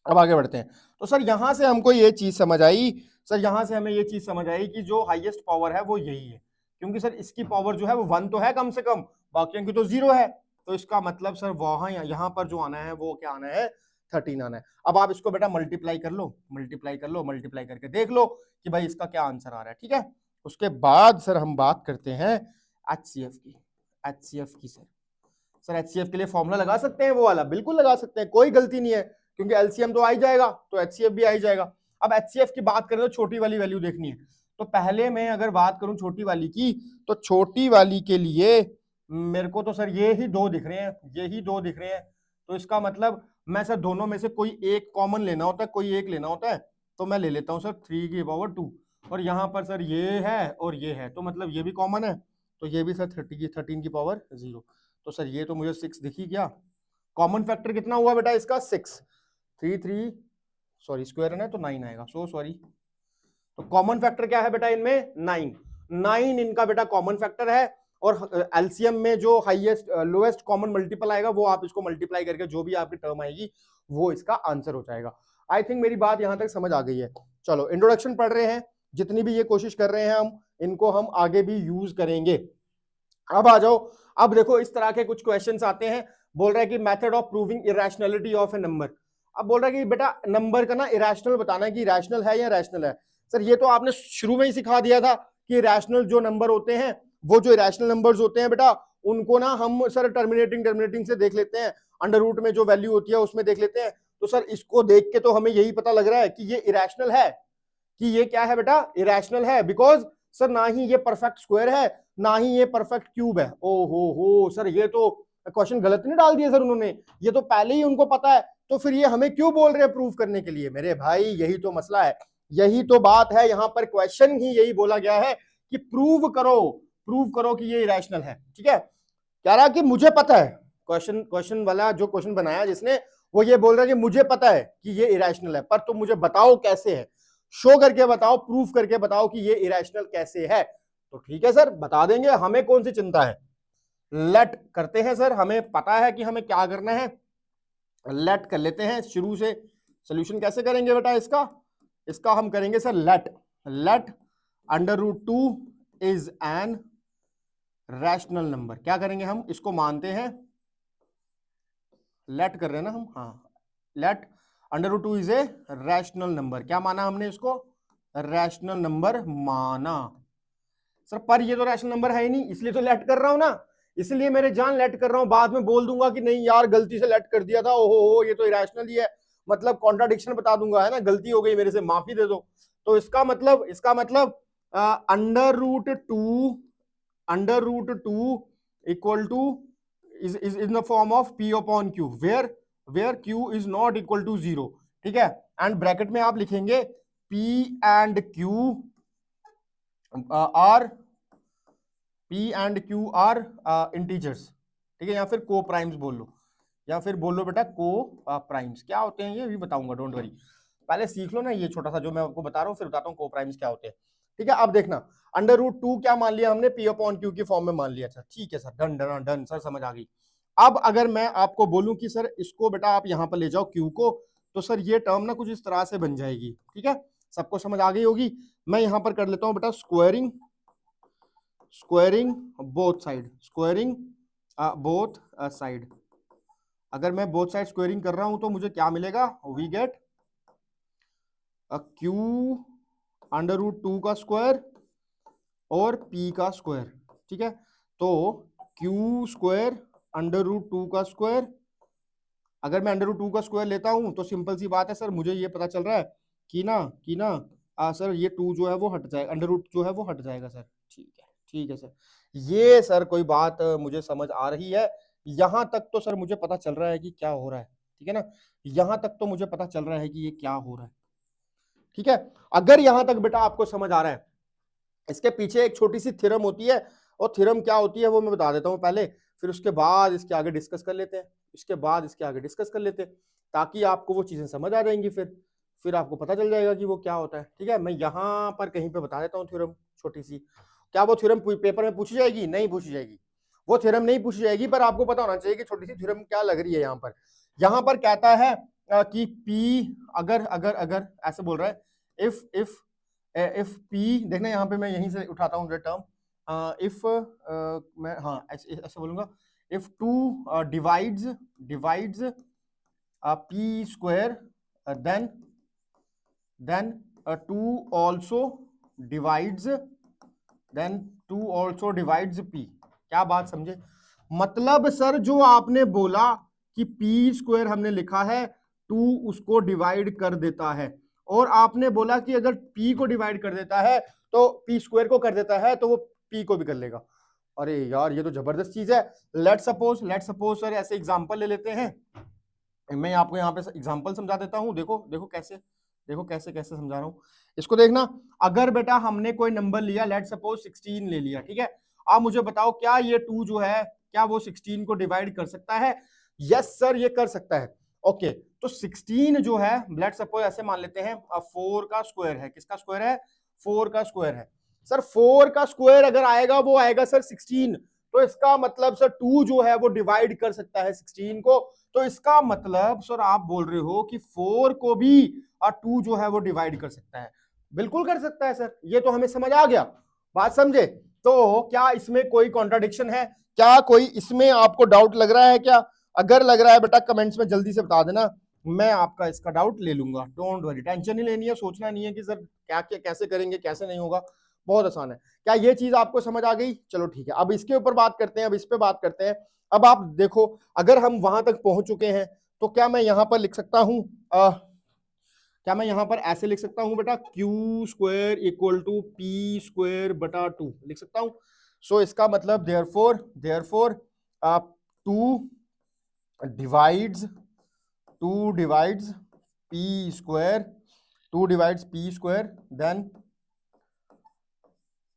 अब आगे बढ़ते हैं। तो सर यहां से हमको ये चीज समझ आई, सर यहां से हमें ये चीज समझ आई कि जो हाईएस्ट पावर है वो यही है, क्योंकि सर इसकी पावर जो है वो 1 तो है कम से कम, बाकियों की तो 0 है, तो इसका मतलब सर वहां यहां पर जो आना है वो क्या आना है, 13 आना है। अब आप इसको बेटा मल्टीप्लाई कर लो, मल्टीप्लाई करके देख लो कि भाई इसका क्या आंसर आ रहा है। ठीक है, उसके बाद सर हम बात करते हैं एचसीएफ की। एचसीएफ की सर एचसीएफ के लिए फॉर्मूला लगा सकते हैं वो वाला, बिल्कुल लगा सकते हैं, कोई गलती नहीं है, क्योंकि एलसीएम तो आ ही जाएगा तो एचसीएफ भी आ ही जाएगा। अब एचसीएफ की बात करें तो छोटी वाली वैल्यू देखनी है, तो पहले मैं अगर बात करूं छोटी वाली की, तो छोटी वाली के लिए मेरे को तो सर ये ही दो दिख रहे हैं, तो इसका मतलब मैं सर दोनों में से कोई एक कॉमन लेना होता है, कोई एक लेना होता है, तो मैं ले लेता हूं सर 3 की पावर 2, और यहां पर सर ये है और ये है, तो मतलब ये भी कॉमन है, तो ये भी सर 13 की पावर 0, तो सर ये तो मुझे 6 दिखी क्या। कॉमन फैक्टर कितना हुआ बेटा इसका, 6, 3 सॉरी स्क्वायर है ना तो 9 आएगा, सो सॉरी। तो कॉमन फैक्टर क्या है बेटा इनमें, 9 इनका बेटा कॉमन फैक्टर है, और एलसीएम में जो हाईएस्ट लोएस्ट कॉमन मल्टीपल आएगा वो आप इसको मल्टीप्लाई करके जो भी आपकी टर्म आएगी वो इसका आंसर हो जाएगा। आई थिंक मेरी बात यहां तक समझ आ गई है। चलो इंट्रोडक्शन पढ़ रहे हैं, जितनी भी ये कोशिश कर रहे हैं हम इनको हम आगे भी यूज करेंगे। अब आ जाओ, अब देखो इस तरह के कुछ क्वेश्चंस आते हैं, बोल रहा है कि method of proving irrationality of A number. अब बोल रहा है कि बेटा नंबर का ना इरेशनल बताना है कि रैशनल है या रैशनल है। सर ये तो आपने शुरू में ही सिखा दिया था कि रैशनल जो नंबर होते हैं, वो जो इरेशनल नंबर्स होते हैं बेटा, उनको ना हम सर टर्मिनेटिंग से देख लेते हैं, अंडर रूट में जो वैल्यू होती है उसमें देख लेते हैं। तो सर इसको देख के तो हमें यही पता लग रहा है कि ये इरेशनल है, कि ये क्या है बेटा, इरेशनल है, बिकॉज सर ना ही ये परफेक्ट स्क्वायर है ना ही ये परफेक्ट क्यूब है। ओ हो सर, ये तो क्वेश्चन गलत नहीं डाल दिया सर उन्होंने, ये तो पहले ही उनको पता है, तो फिर ये हमें क्यों बोल रहे हैं प्रूव करने के लिए। मेरे भाई यही तो मसला है, यही तो बात है, यहां पर क्वेश्चन ही यही बोला गया है कि प्रूव करो कि ये इरेशनल है। ठीक है, कह रहा कि मुझे पता है, क्वेश्चन वाला जो क्वेश्चन बनाया जिसने, वो ये बोल रहा है कि मुझे पता है कि ये इरेशनल है, पर तुम मुझे बताओ कैसे है, शो करके बताओ, प्रूफ करके बताओ कि ये इरेशनल कैसे है। तो ठीक है सर, बता देंगे, हमें कौन सी चिंता है, लेट करते हैं सर, हमें पता है कि हमें क्या करना है, लेट कर लेते हैं शुरू से। सोल्यूशन कैसे करेंगे बेटा इसका हम करेंगे sir let under root 2 is irrational number. क्या करेंगे हम, इसको मानते हैं, लेट कर रहे हैं ना हम, हाँ, let under root 2 is a rational number. क्या माना हमने इसको, रैशनल नंबर माना। सर पर ये तो रैशनल नंबर है ही नहीं, इसलिए तो लेट कर रहा हूं ना, इसलिए मेरे जान लेट कर रहा हूं, बाद में बोल दूंगा कि नहीं यार गलती से लेट कर दिया था, ओहो हो ये तो इरेशनल ही है, मतलब कॉन्ट्राडिक्शन बता दूंगा, है ना, गलती हो गई मेरे से, माफी दे दो। तो इसका मतलब under root two equal to is in the form of p upon q where q is not equal to 0। ठीक है, एंड ब्रैकेट में आप लिखेंगे P and Q are integers, ठीक है, या फिर को प्राइम्स बोल लो, या फिर बोल लो बेटा को प्राइम्स। क्या होते हैं ये भी बताऊंगा, डोंट वरी, पहले सीख लो ना ये छोटा सा जो मैं आपको बता रहा हूँ, फिर बताता हूँ को प्राइम्स क्या होते हैं। ठीक है, अब देखना, √2 क्या मान लिया हमने, P अपॉन Q की फॉर्म में मान लिया था। ठीक है sir, done done done sir, समझ आ गई। अब अगर मैं आपको बोलूं कि सर इसको बेटा आप यहां पर ले जाओ Q को, तो सर ये टर्म ना कुछ इस तरह से बन जाएगी। ठीक है, सबको समझ आ गई होगी। मैं यहां पर कर लेता हूं बेटा squaring both side, squaring both side. अगर मैं बोथ साइड स्क्वायरिंग कर रहा हूं तो मुझे क्या मिलेगा, वी गेट Q √2 का स्क्वायर और P का स्क्वायर। ठीक है, तो Q स्क्वायर √2 का स्क्वायर, अगर मैं √2 का स्क्वायर लेता हूं तो सिंपल सी बात है सर, मुझे ये पता चल रहा है कि ना सर ये 2 जो है वो हट जाएगा, √ जो है वो हट जाएगा सर। ठीक है सर, ये सर कोई बात मुझे समझ आ रही है, यहां तक तो सर मुझे पता चल रहा है कि क्या हो रहा है। ठीक है ना, यहां तक तो मुझे पता चल रहा है कि ये क्या हो रहा है। ठीक है, अगर यहां तक बेटा आपको समझ आ रहा है, इसके पीछे एक छोटी सी थ्योरम होती है, और थ्योरम क्या होती है वो मैं बता देता हूं पहले, फिर उसके बाद इसके आगे डिस्कस कर लेते हैं, ताकि आपको वो चीजें समझ आ जाएंगी, फिर आपको पता चल जाएगा कि वो क्या होता है। ठीक है, मैं यहां पर कहीं पे बता देता हूँ थ्योरम छोटी सी। क्या वो थ्योरम पेपर में पूछी जाएगी? नहीं पूछी जाएगी, वो थ्योरम नहीं पूछी जाएगी, पर आपको पता होना चाहिए कि छोटी सी थ्योरम क्या लग रही है। यहाँ पर कहता है कि P, अगर अगर अगर ऐसे बोल रहा है, इफ P, देखना यहाँ पे मैं यहीं से उठाता हूँ टर्म, इफ मैं हाँ ऐसे बोलूंगा, if 2 divides P square, then 2 also divides P। क्या बात समझे? मतलब सर जो आपने बोला कि P स्क्वायर हमने लिखा है, 2 उसको डिवाइड कर देता है, और आपने बोला कि अगर P को डिवाइड कर देता है तो P स्क्वायर को कर देता है, तो वो P को भी कर लेगा। अरे यार ये तो जबरदस्त चीज है। लेट सपोज सर ऐसे एग्जांपल ले लेते हैं, मैं आपको यहाँ पे एग्जांपल समझा देता हूँ। देखो कैसे समझा रहा हूँ इसको, देखना। अगर बेटा हमने कोई नंबर लिया, लेट सपोज 16 ले लिया, ठीक है, आप मुझे बताओ क्या ये 2 जो है क्या वो 16 को डिवाइड कर सकता है? यस सर, ये कर सकता है। ओके, तो 16 जो है, लेट सपोज ऐसे मान लेते हैं 4 का स्क्वायर है। किसका स्क्वायर है? 4 का स्क्वायर है। सर 4 का स्क्वायर अगर आएगा वो आएगा सर 16, तो इसका मतलब सर 2 जो है वो डिवाइड कर सकता है 16 को, तो इसका मतलब सर आप बोल रहे हो कि 4 को भी 2 जो है वो डिवाइड कर सकता है। बिल्कुल कर सकता है सर, ये तो हमें समझ आ गया, बात समझे? तो क्या इसमें कोई कॉन्ट्राडिक्शन है? क्या कोई इसमें आपको डाउट लग रहा है क्या? अगर लग रहा है बेटा कमेंट्स में जल्दी से बता देना, मैं आपका इसका डाउट ले लूंगा। डोंट वरी, टेंशन नहीं लेनी है, सोचना नहीं है कि सर क्या क्या कैसे करेंगे कैसे नहीं होगा, बहुत आसान है। क्या ये चीज आपको समझ आ गई? चलो ठीक है, अब इसके ऊपर बात करते हैं, अब इस पे बात करते हैं। अब आप देखो, अगर हम वहां तक पहुंच चुके हैं तो क्या मैं यहां पर लिख सकता हूं, क्या मैं यहां पर ऐसे लिख सकता हूं बेटा, Q square equal to P square बटा 2 लिख सकता हूं? सो इसका मतलब therefore 2 divides P square, 2 divides P square, then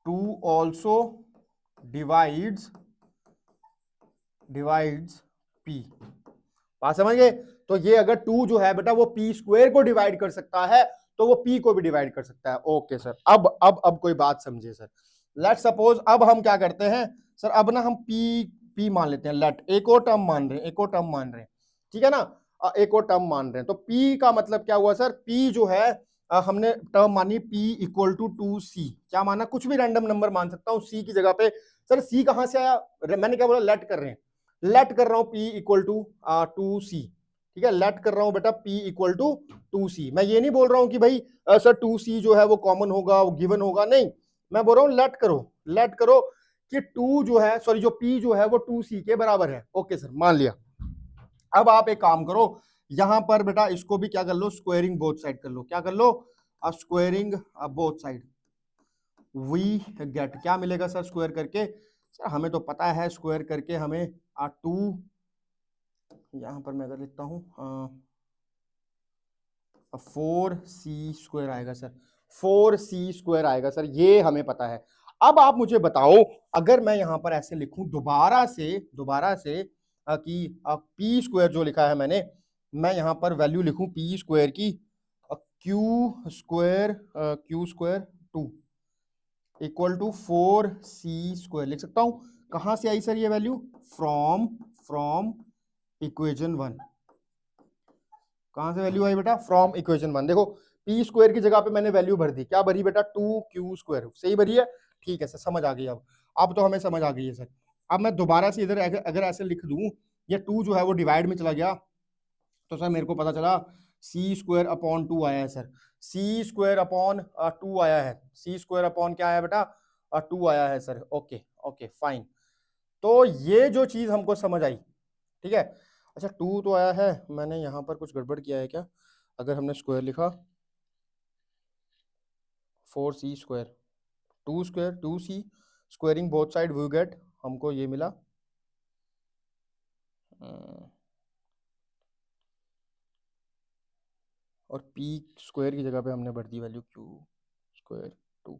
2 also divides P। बात समझ गए? तो ये अगर 2 जो है बेटा वो P स्क्वायर को डिवाइड कर सकता है, तो वो P को भी डिवाइड कर सकता है। ओके सर, अब कोई बात समझिए सर। लेट सपोज अब हम क्या करते हैं सर, अब ना हम P मान लेते हैं, लेट एक और टर्म मान रहे हैं, ठीक है ना, एक और टर्म मान रहे हैं। तो P का मतलब क्या हुआ सर? P जो है हमने टर्म मानी P इक्वल टू 2C। क्या माना? कुछ भी रैंडम नंबर मान सकता हूं C की जगह पे। सर C कहां से आया? मैंने क्या बोला? लेट कर रहे हैं, लेट कर रहा हूं P इक्वल टू 2C। ठीक है, लेट कर रहा हूं बेटा P इक्वल टू 2C। मैं ये नहीं बोल रहा हूं कि भाई सर 2C जो है वो कॉमन होगा, वो गिवन होगा, नहीं, मैं बोल रहा हूं लेट करो कि 2 जो है, सॉरी जो P जो है वो 2C के बराबर है। ओके सर, मान लिया। अब आप एक काम करो, यहां पर बेटा इसको भी क्या कर लो, स्क्वायरिंग बोथ साइड कर लो। क्या कर लो? Squaring both side. We get, क्या मिलेगा सर स्क्वायर करके? सर हमें तो पता है स्क्वायर करके हमें 2, यहां पर मैं अगर लिखता हूं 4c² आएगा सर, 4c² आएगा सर, ये हमें पता है। अब आप मुझे बताओ, अगर मैं यहां पर ऐसे लिखूं दोबारा से कि p² जो लिखा है मैंने, मैं यहां पर वैल्यू लिखूं p² की q² 2 इक्वल टू 4c² लिख सकता हूं। कहां से आई सर ये वैल्यू? From equation 1। कहां से वैल्यू आई बेटा? From equation 1। देखो p² की जगह पे मैंने वैल्यू भर दी, क्या भरी बेटा? 2q², सही भरी है? ठीक है सर, समझ आ गई। अब तो हमें समझ आ गई है सर। अब मैं दोबारा से इधर अगर ऐसे लिख दूं, ये 2 जो है वो डिवाइड में चला गया, तो सर मेरे को पता चला c²/2 आया है सर, c²/2 आया है, c² क्या आया बेटा? 2 आया है सर। Okay okay fine. तो ये जो चीज हमको समझ आई, ठीक है। अच्छा 2 तो आया है, मैंने यहां पर कुछ गड़बड़ किया है क्या? अगर हमने स्क्वायर लिखा 4c², 2c, squaring both side we get, हमको ये मिला और p² की जगह पे हमने भर दी वैल्यू q² 2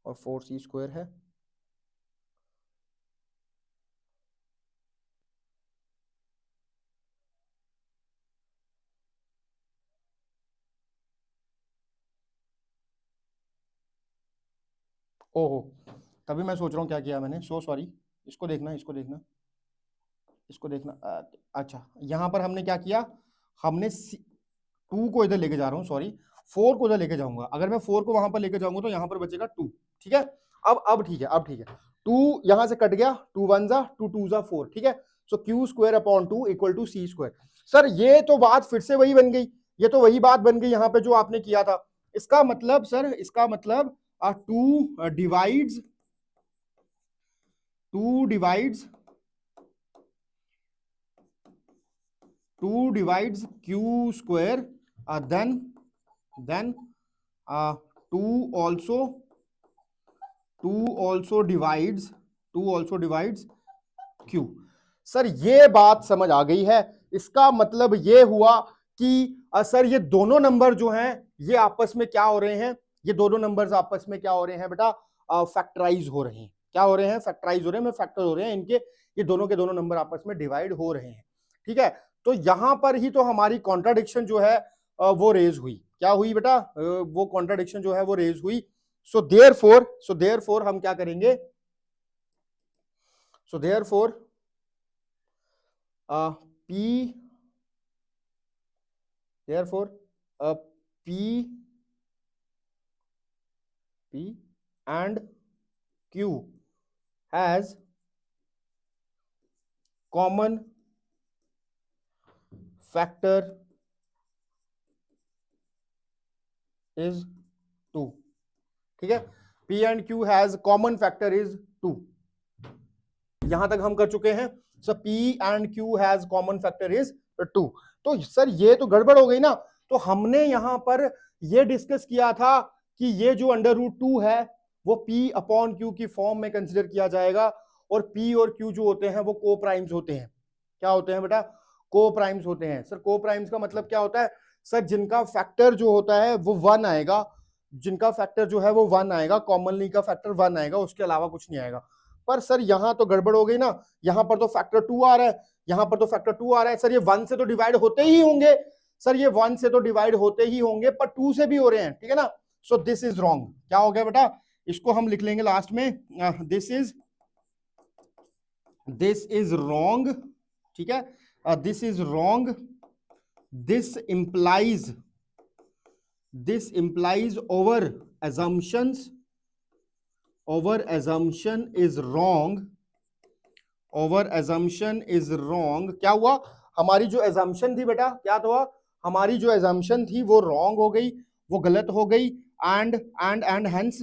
और 4c² है। ओहो, तभी मैं सोच रहा हूँ क्या किया मैंने, सो सॉरी। इसको देखना, इसको देखना, इसको देखना। अच्छा यहाँ पर हमने क्या किया, हमने 2 को इधर लेके जा रहा हूँ, सॉरी 4 को इधर लेके जाऊंगा। अगर मैं 4 को वहां पर लेके जाऊंगा तो यहाँ पर बचेगा 2, ठीक है। अब ठीक है, अब ठीक है। 2 यहां से कट गया, 2 1 जा 2 2 जा 4, ठीक है। सो q²/2 equal to c²। Sir ये तो बात फिर से वही बन गई, ये तो वही बात बन गई यहाँ पे जो आपने किया था। इसका मतलब सर, इसका मतलब 2 divides q², then 2 also divides q। Sir ये बात समझ आ गई है। इसका मतलब ये हुआ कि सर ये दोनों नंबर जो हैं ये आपस में क्या हो रहे हैं, ये दोनों नंबर्स आपस में क्या हो रहे हैं बेटा? फैक्टराइज हो रहे हैं। क्या हो रहे हैं? फैक्टराइज हो रहे हैं, फैक्टर हो रहे हैं इनके, ये दोनों के दोनों नंबर आपस में डिवाइड हो रहे हैं, ठीक है। तो यहां पर ही तो हमारी कॉन्ट्राडिक्शन जो है वो रेज हुई। क्या हुई बेटा? वो कॉन्ट्राडिक्शन जो है वो रेज हुई। सो देयरफॉर हम क्या करेंगे? So therefore p and q has common factor is 2, ठीक है। p and q has common factor is 2। यहां तक हम कर चुके हैं। सो p and q has common factor is 2। तो सर ये तो गड़बड़ हो गई ना। तो हमने यहां पर ये डिस्कस किया था कि ये जो √2 है वो p/q की फॉर्म में कंसीडर किया जाएगा, और p और q जो होते हैं वो को प्राइम्स होते हैं। क्या होते हैं बेटा? को प्राइम्स होते हैं। सर को प्राइम्स का मतलब क्या होता है? सर जिनका फैक्टर जो होता है वो 1 आएगा, जिनका फैक्टर जो है वो 1 आएगा, कॉमनली का फैक्टर 1 आएगा, उसके अलावा कुछ नहीं आएगा। पर सर यहां तो गड़बड़ हो गई ना, यहां पर तो फैक्टर 2 आ रहा है, यहां पर तो फैक्टर 2 आ रहा है। सर ये 1 से तो डिवाइड होते ही होंगे, सर ये 1 से तो डिवाइड होते ही होंगे, पर 2 से भी हो रहे हैं, ठीक है ना। So this is wrong. क्या हो गया बेटा? इसको हम लिख लेंगे लास्ट में, दिस इज रॉन्ग, ठीक है। This is wrong, this implies over assumption is wrong, क्या हुआ? हमारी जो assumption थी बेटा, क्या हुआ? हमारी जो assumption थी वो wrong हो गई, वो गलत हो गई, and hence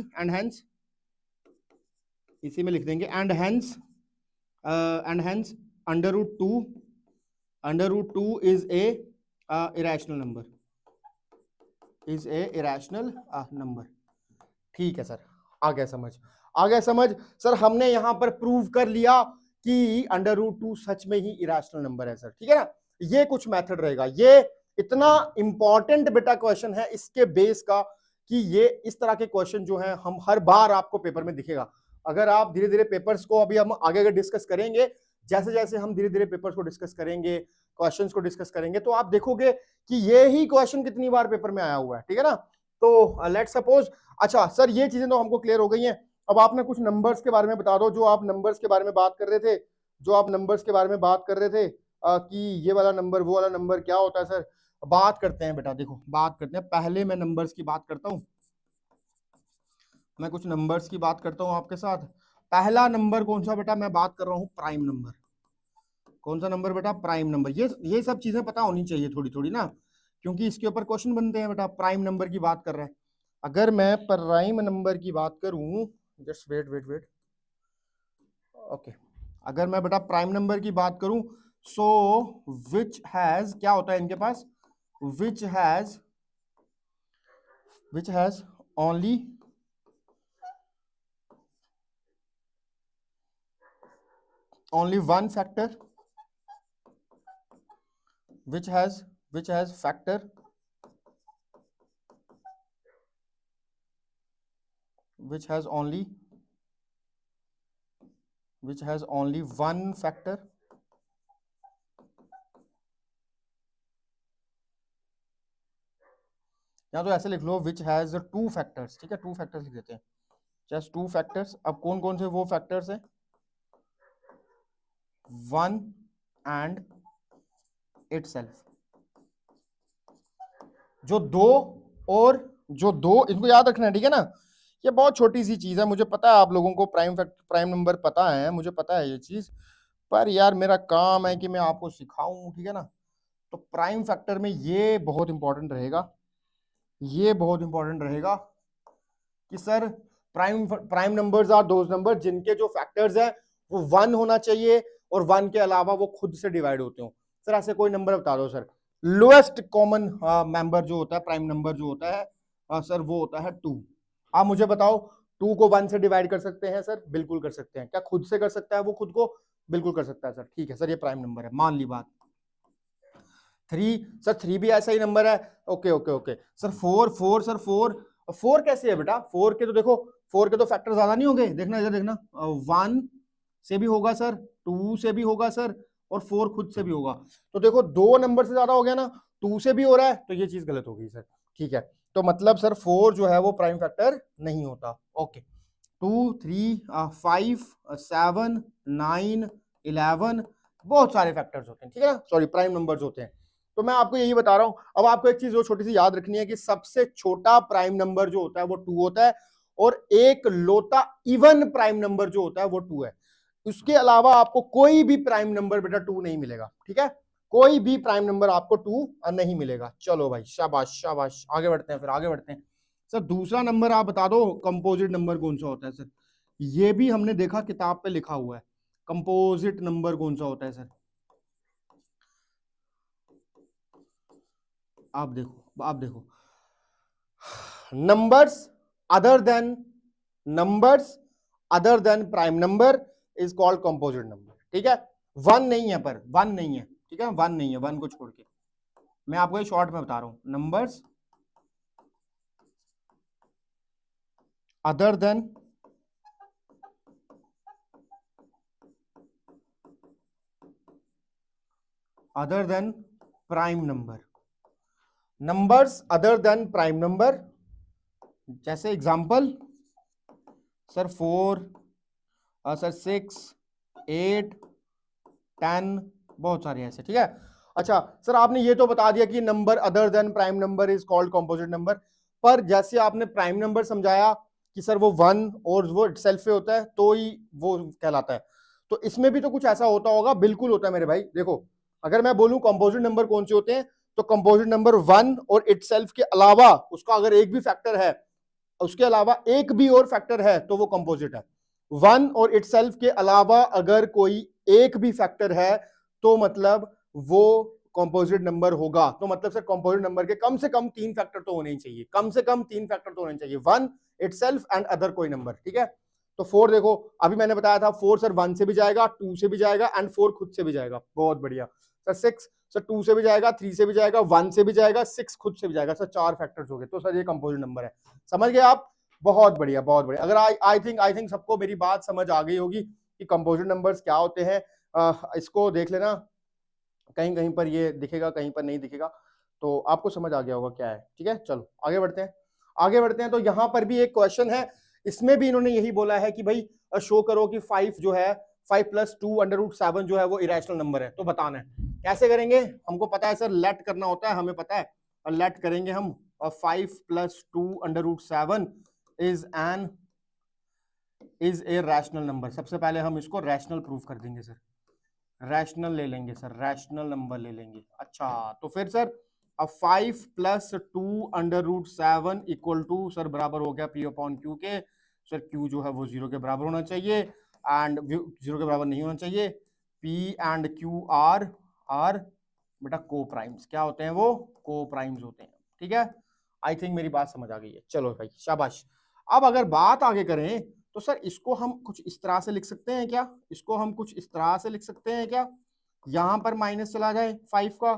इसी में लिख देंगे and hence √2 is a irrational number, ठीक है सर। आ गया समझ। सर हमने यहां पर प्रूव कर लिया कि √2 सच में ही इरेशनल नंबर है सर, ठीक है ना। ये कुछ मेथड रहेगा, ये इतना इंपॉर्टेंट बेटा क्वेश्चन है इसके बेस का कि ये इस तरह के क्वेश्चन जो है हम हर बार आपको पेपर में दिखेगा। अगर आप धीरे धीरे पेपर्स को अभी हम आगे आगे डिस्कस करेंगे, जैसे जैसे हम धीरे धीरे पेपर्स को डिस्कस करेंगे, क्वेश्चंस को डिस्कस करेंगे, तो आप देखोगे कि ये ही क्वेश्चन कितनी बार पेपर में आया हुआ है, ठीक है ना। तो लेट्स सपोज, अच्छा सर ये चीजें तो हमको क्लियर हो गई हैं। अब आपने कुछ नंबर्स के बारे में बता दो, जो आप नंबर्स के बारे में बात कर रहे थे, जो आप नंबर्स के बारे में बात कर रहे थे कि ये वाला नंबर वो वाला नंबर क्या होता है सर। बात करते हैं बेटा, देखो बात करते हैं। पहले मैं नंबर्स की बात करता हूं, मैं कुछ नंबर्स की बात करता हूं आपके साथ। पहला नंबर कौन सा बेटा, मैं बात कर रहा हूं प्राइम नंबर। कौन सा नंबर बेटा, प्राइम नंबर। ये सब चीजें पता होनी चाहिए थोड़ी थोड़ी ना, क्योंकि इसके ऊपर क्वेश्चन बनते हैं बेटा। प्राइम नंबर की बात कर रहे हैं, अगर मैं प्राइम नंबर की बात करूं, just wait wait wait, okay. अगर मैं बेटा प्राइम नंबर की बात करूं, सो विच हैज, क्या होता है इनके पास, which has only one factor, which has factor, which has only one factor, या तो ऐसे लिख लो विच हैज टू फैक्टर्स, ठीक है, टू फैक्टर्स लिख देते हैं, जस्ट टू फैक्टर्स। अब कौन कौन से वो फैक्टर्स हैं, वन एंड इटसेल्फ, जो दो इनको याद रखना है, ठीक है ना। ये बहुत छोटी सी चीज है, मुझे पता है आप लोगों को प्राइम नंबर पता है, मुझे पता है ये चीज, पर यार मेरा काम है कि मैं आपको सिखाऊं, ठीक है ना। तो प्राइम फैक्टर में ये बहुत इंपॉर्टेंट रहेगा, ये बहुत इंपॉर्टेंट रहेगा कि sir prime numbers are those number जिनके जो फैक्टर्स है वो वन होना चाहिए और वन के अलावा वो खुद से डिवाइड होते हो। सर ऐसे कोई नंबर बता दो सर। लोएस्ट कॉमन मेंबर जो होता है प्राइम नंबर जो होता है सर, वो होता है 2। आप मुझे बताओ, 2 को 1 से डिवाइड कर सकते हैं सर? बिल्कुल कर सकते हैं। क्या खुद से कर सकता है वो खुद को? बिल्कुल कर सकता है सर। ठीक है सर, ये प्राइम नंबर है, मान ली बात। 3 सर, 3 भी ऐसा ही नंबर है। Okay okay okay sir. 4 sir, 4 कैसे है बेटा? 4 के तो देखो, 4 के तो फैक्टर ज्यादा नहीं होंगे, देखना इधर देखना, 1 से भी होगा सर, 2 से भी होगा सर, और 4 खुद से भी होगा। तो देखो 2 नंबर से ज्यादा हो गया ना, 2 से भी हो रहा है, तो ये चीज गलत हो गई सर। ठीक है, तो मतलब सर 4 जो है वो प्राइम फैक्टर नहीं होता। ओके, 2 3 5 7 9 11 बहुत सारे फैक्टर्स होते हैं, ठीक है ना, सॉरी प्राइम नंबर्स होते हैं। तो मैं आपको यही बता रहा हूं। अब आपको एक चीज जो छोटी सी याद रखनी है कि सबसे छोटा प्राइम नंबर जो होता है वो 2 होता है, और एक लोता इवन प्राइम नंबर जो होता है वो 2 है। उसके अलावा आपको कोई भी प्राइम नंबर बेटा 2 नहीं मिलेगा, ठीक है, कोई भी प्राइम नंबर आपको 2 नहीं मिलेगा। चलो भाई, शाबाश शाबाश, आगे बढ़ते हैं, फिर आगे बढ़ते हैं। सर दूसरा नंबर आप बता दो, कंपोजिट नंबर कौन सा होता है सर? ये भी हमने देखा किताब पे लिखा हुआ है, कंपोजिट नंबर कौन सा होता है सर? आप देखो numbers other than prime number is called composite number, ठीक है। 1 नहीं है, पर 1 नहीं है, ठीक है, 1 नहीं है, 1 को छोड़ के। मैं आपको ये शॉर्ट में बता रहा हूं, numbers other than prime number, numbers other than prime number, जैसे एग्जांपल सर 4 सर 6 8 10, बहुत सारे ऐसे, ठीक है। अच्छा सर, आपने ये तो बता दिया कि number other than prime number is called composite number, पर जैसे आपने प्राइम नंबर समझाया कि सर वो 1 और वो इटसेल्फ पे होता है तो ही वो कहलाता है, तो इसमें भी तो कुछ ऐसा होता होगा। बिल्कुल होता है मेरे भाई। देखो, अगर मैं बोलूं कंपोजिट नंबर कौन से होते हैं, तो कंपोजिट नंबर 1 और इटसेल्फ के अलावा उसका अगर एक भी फैक्टर है, उसके अलावा एक भी और फैक्टर है, तो वो कंपोजिट है। 1 और इटसेल्फ के अलावा अगर कोई एक भी फैक्टर है तो मतलब वो कंपोजिट नंबर होगा। तो मतलब सर कंपोजिट नंबर के कम से कम 3 फैक्टर तो होने ही चाहिए, कम से कम 3 फैक्टर तो होने चाहिए, 1 इटसेल्फ एंड अदर कोई नंबर, ठीक है। तो 4 देखो, अभी मैंने बताया था 4 सर 1 से भी जाएगा, 2 से भी जाएगा एंड 4 खुद से भी जाएगा। बहुत बढ़िया सर। 6 सर 2 से भी जाएगा, 3 से भी जाएगा, 1 से भी जाएगा, 6 खुद से भी जाएगा सर। 4 फैक्टर्स हो गए, तो सर ये कंपोजिट नंबर है। समझ गए आप? बहुत बढ़िया, बहुत बढ़िया। अगर आई थिंक सबको मेरी बात समझ आ गई होगी कि कंपोजिट नंबर्स क्या होते हैं। इसको देख लेना, कहीं कहीं पर ये दिखेगा, कहीं पर नहीं दिखेगा, तो आपको समझ आ गया होगा क्या है। ठीक है, चलो आगे बढ़ते हैं। आगे बढ़ते हैं तो यहाँ पर भी एक क्वेश्चन है, इसमें भी इन्होंने यही बोला है कि भाई शो करो कि 5 जो है 5 + 2 √7 जो है वो इरेशनल नंबर है। तो बताना है कैसे करेंगे। हमको पता है सर, लेट करना होता है, हमें पता है। और लेट करेंगे हम, और 5 + 2 √7 इज ए रैशनल नंबर। सबसे पहले हम इसको रैशनल प्रूफ कर देंगे सर, रैशनल ले लेंगे सर, रैशनल नंबर ले लेंगे। अच्छा, तो फिर सर अब 5 + 2 √7 इक्वल टू सर बराबर हो गया P/Q के। सर Q जो है वो 0 के बराबर होना चाहिए, एंड 0 के बराबर नहीं होना चाहिए। P एंड Q आर बेटा को प्राइम्स। क्या होते हैं वो? को प्राइम्स होते हैं। ठीक है, आई थिंक मेरी बात समझ आ गई है। चलो भाई शाबाश। अब अगर बात आगे करें तो सर इसको हम कुछ इस तरह से लिख सकते हैं क्या? इसको हम कुछ इस तरह से लिख सकते हैं क्या? यहां पर माइनस चला जाए 5 का,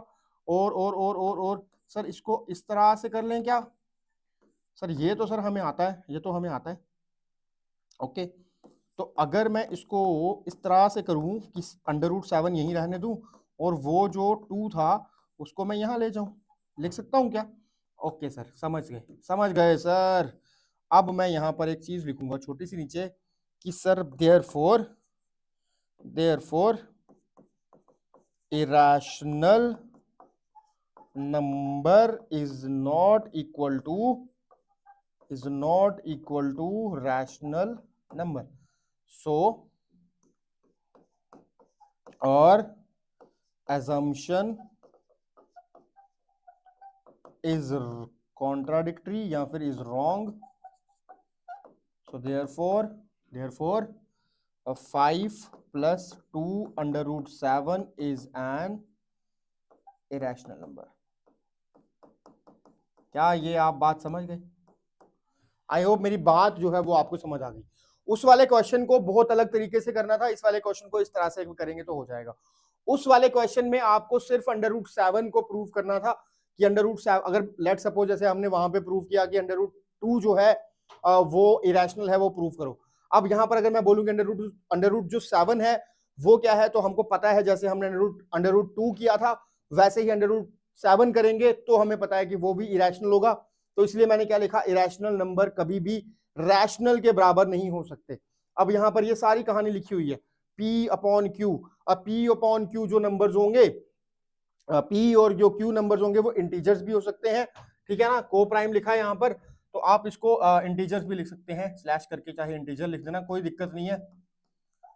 और सर इसको इस तरह से कर लें क्या? सर ये तो सर हमें आता है, ये तो हमें आता है। ओके, तो अगर मैं इसको इस तरह से करूं कि √7 यहीं रहने दूं, और वो जो 2 था उसको मैं यहां ले जाऊं, लिख सकता हूं क्या? ओके सर, समझ गए सर। अब मैं यहां पर एक चीज लिखूंगा छोटी सी नीचे कि sir therefore irrational number is not equal to rational number. So our assumption is contradictory या फिर is wrong. So therefore 5 + 2 √7 is an irrational number. क्या ये आप बात समझ गए? आई होप मेरी बात जो है वो आपको समझ आ गई। उस वाले क्वेश्चन को बहुत अलग तरीके से करना था, इस वाले क्वेश्चन को इस तरह से करेंगे तो हो जाएगा। उस वाले क्वेश्चन में आपको सिर्फ √7 को प्रूव करना था कि √7, अगर लेट सपोज जैसे हमने वहां पे प्रूव किया कि √2 जो है वो इरेशनल है, वो प्रूव करो। अब यहां पर अगर मैं बोलूंगी अंडर जो 7 है वो क्या है, तो हमको पता है जैसे हमने √2 किया था वैसे ही √7 करेंगे तो हमें पता है कि वो भी इरेशनल होगा। तो इसलिए मैंने क्या लिखा, इरेशनल नंबर कभी भी रैशनल के बराबर नहीं हो सकते। अब यहां पर ये सारी कहानी लिखी हुई है P/Q। अब P/Q जो नंबर्स होंगे, P और जो Q नंबर्स होंगे वो इंटीजर्स भी हो सकते हैं। ठीक है ना, को प्राइम लिखा है यहां पर, तो आप इसको इंटीजर्स भी लिख सकते हैं, स्लैश करके चाहे इंटीजर लिख देना, कोई दिक्कत नहीं है।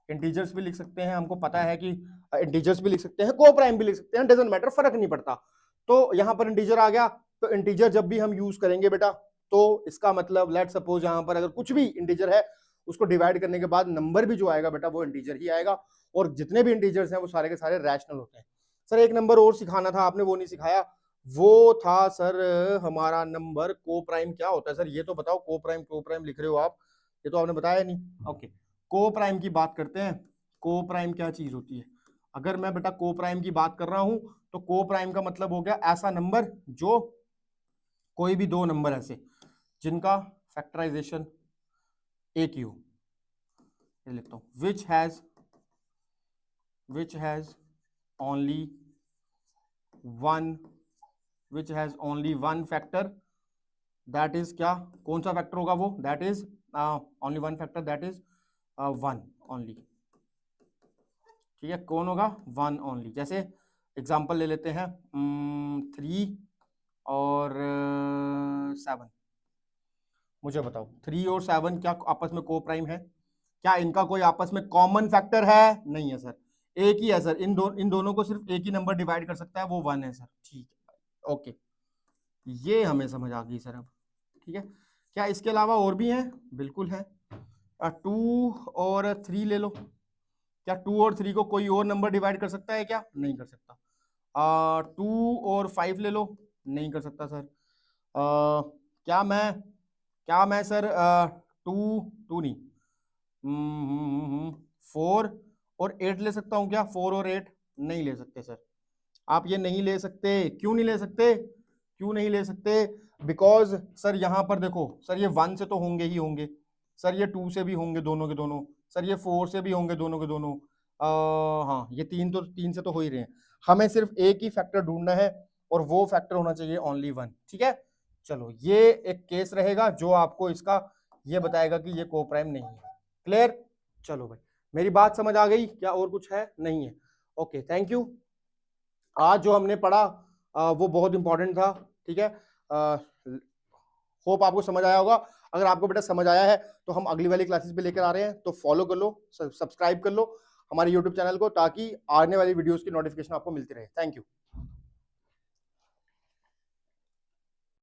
इंटीजर्स भी लिख सकते हैं, हमको पता है कि इंटीजर्स भी लिख सकते हैं, को प्राइम भी लिख सकते हैं, डजंट मैटर, फर्क नहीं पड़ता। तो यहां पर इंटीजर आ गया, तो इंटीजर जब भी हम यूज करेंगे बेटा, तो इसका मतलब लेट सपोज यहां पर अगर कुछ भी इंटीजर है उसको डिवाइड करने के बाद नंबर भी जो आएगा बेटा वो इंटीजर ही आएगा, और जितने भी इंटीजर्स हैं वो सारे के सारे रैशनल होते हैं। सर एक नंबर और सिखाना था आपने, वो नहीं सिखाया, वो था सर हमारा नंबर को प्राइम। क्या होता है सर ये तो बताओ, को प्राइम लिख रहे हो आप, ये तो आपने बताया नहीं। ओके, को प्राइम की बात करते हैं। को प्राइम क्या चीज होती है? अगर मैं बेटा को प्राइम की बात कर रहा हूं तो को प्राइम का मतलब हो गया ऐसा नंबर जो कोई भी दो नंबर ऐसे जिनका फैक्टराइजेशन एक ही हो। ये लिखता हूं, which has only one factor, that is क्या, कौन सा फैक्टर होगा वो, that is only one factor, that is one only। ठीक है, कौन होगा? One only. जैसे एग्जांपल ले लेते हैं 3 और 7। मुझे बताओ 3 और 7 क्या आपस में को प्राइम है? क्या इनका कोई आपस में कॉमन फैक्टर है? नहीं है सर, एक ही है सर। इन दोनों को सिर्फ एक ही नंबर डिवाइड कर सकता है, वो 1 है सर। ठीक है, ओके, ये हमें समझ आ गई सर अब। ठीक है, क्या इसके अलावा और भी हैं? बिल्कुल है। 2 और 3 ले लो। क्या 2 और 3 को कोई और नंबर डिवाइड कर सकता है क्या? नहीं कर सकता। 2 और 5 ले लो, नहीं कर सकता सर। क्या मैं सर 2 नहीं 4 और 8 ले सकता हूं क्या? 4 और 8 नहीं ले सकते सर। आप ये नहीं ले सकते। क्यों नहीं ले सकते? क्यों नहीं ले सकते? बिकॉज सर यहां पर देखो सर, ये 1 से तो होंगे ही होंगे सर, ये 2 से भी होंगे दोनों के दोनों सर, ये 4 से भी होंगे दोनों के दोनों। हाँ, ये 3 से तो हो ही रहे हैं। हमें सिर्फ एक ही फैक्टर ढूंढना है और वो फैक्टर होना चाहिए ओनली 1। ठीक है, चलो ये एक केस रहेगा जो आपको इसका ये बताएगा कि ये कोप्राइम नहीं है। क्लियर? चलो भाई, मेरी बात समझ आ गई क्या? और कुछ है? नहीं है? Okay, thank you. आज जो हमने पढ़ा वो बहुत इंपॉर्टेंट था। ठीक है, होप आपको समझ आया होगा। अगर आपको बेटा समझ आया है तो हम अगली वाली क्लासेस पे लेकर आ रहे हैं, तो फॉलो कर लो, सब्सक्राइब कर लो हमारे यूट्यूब चैनल को, ताकि आने वाली वीडियोस की नोटिफिकेशन आपको मिलती रहे। Thank you.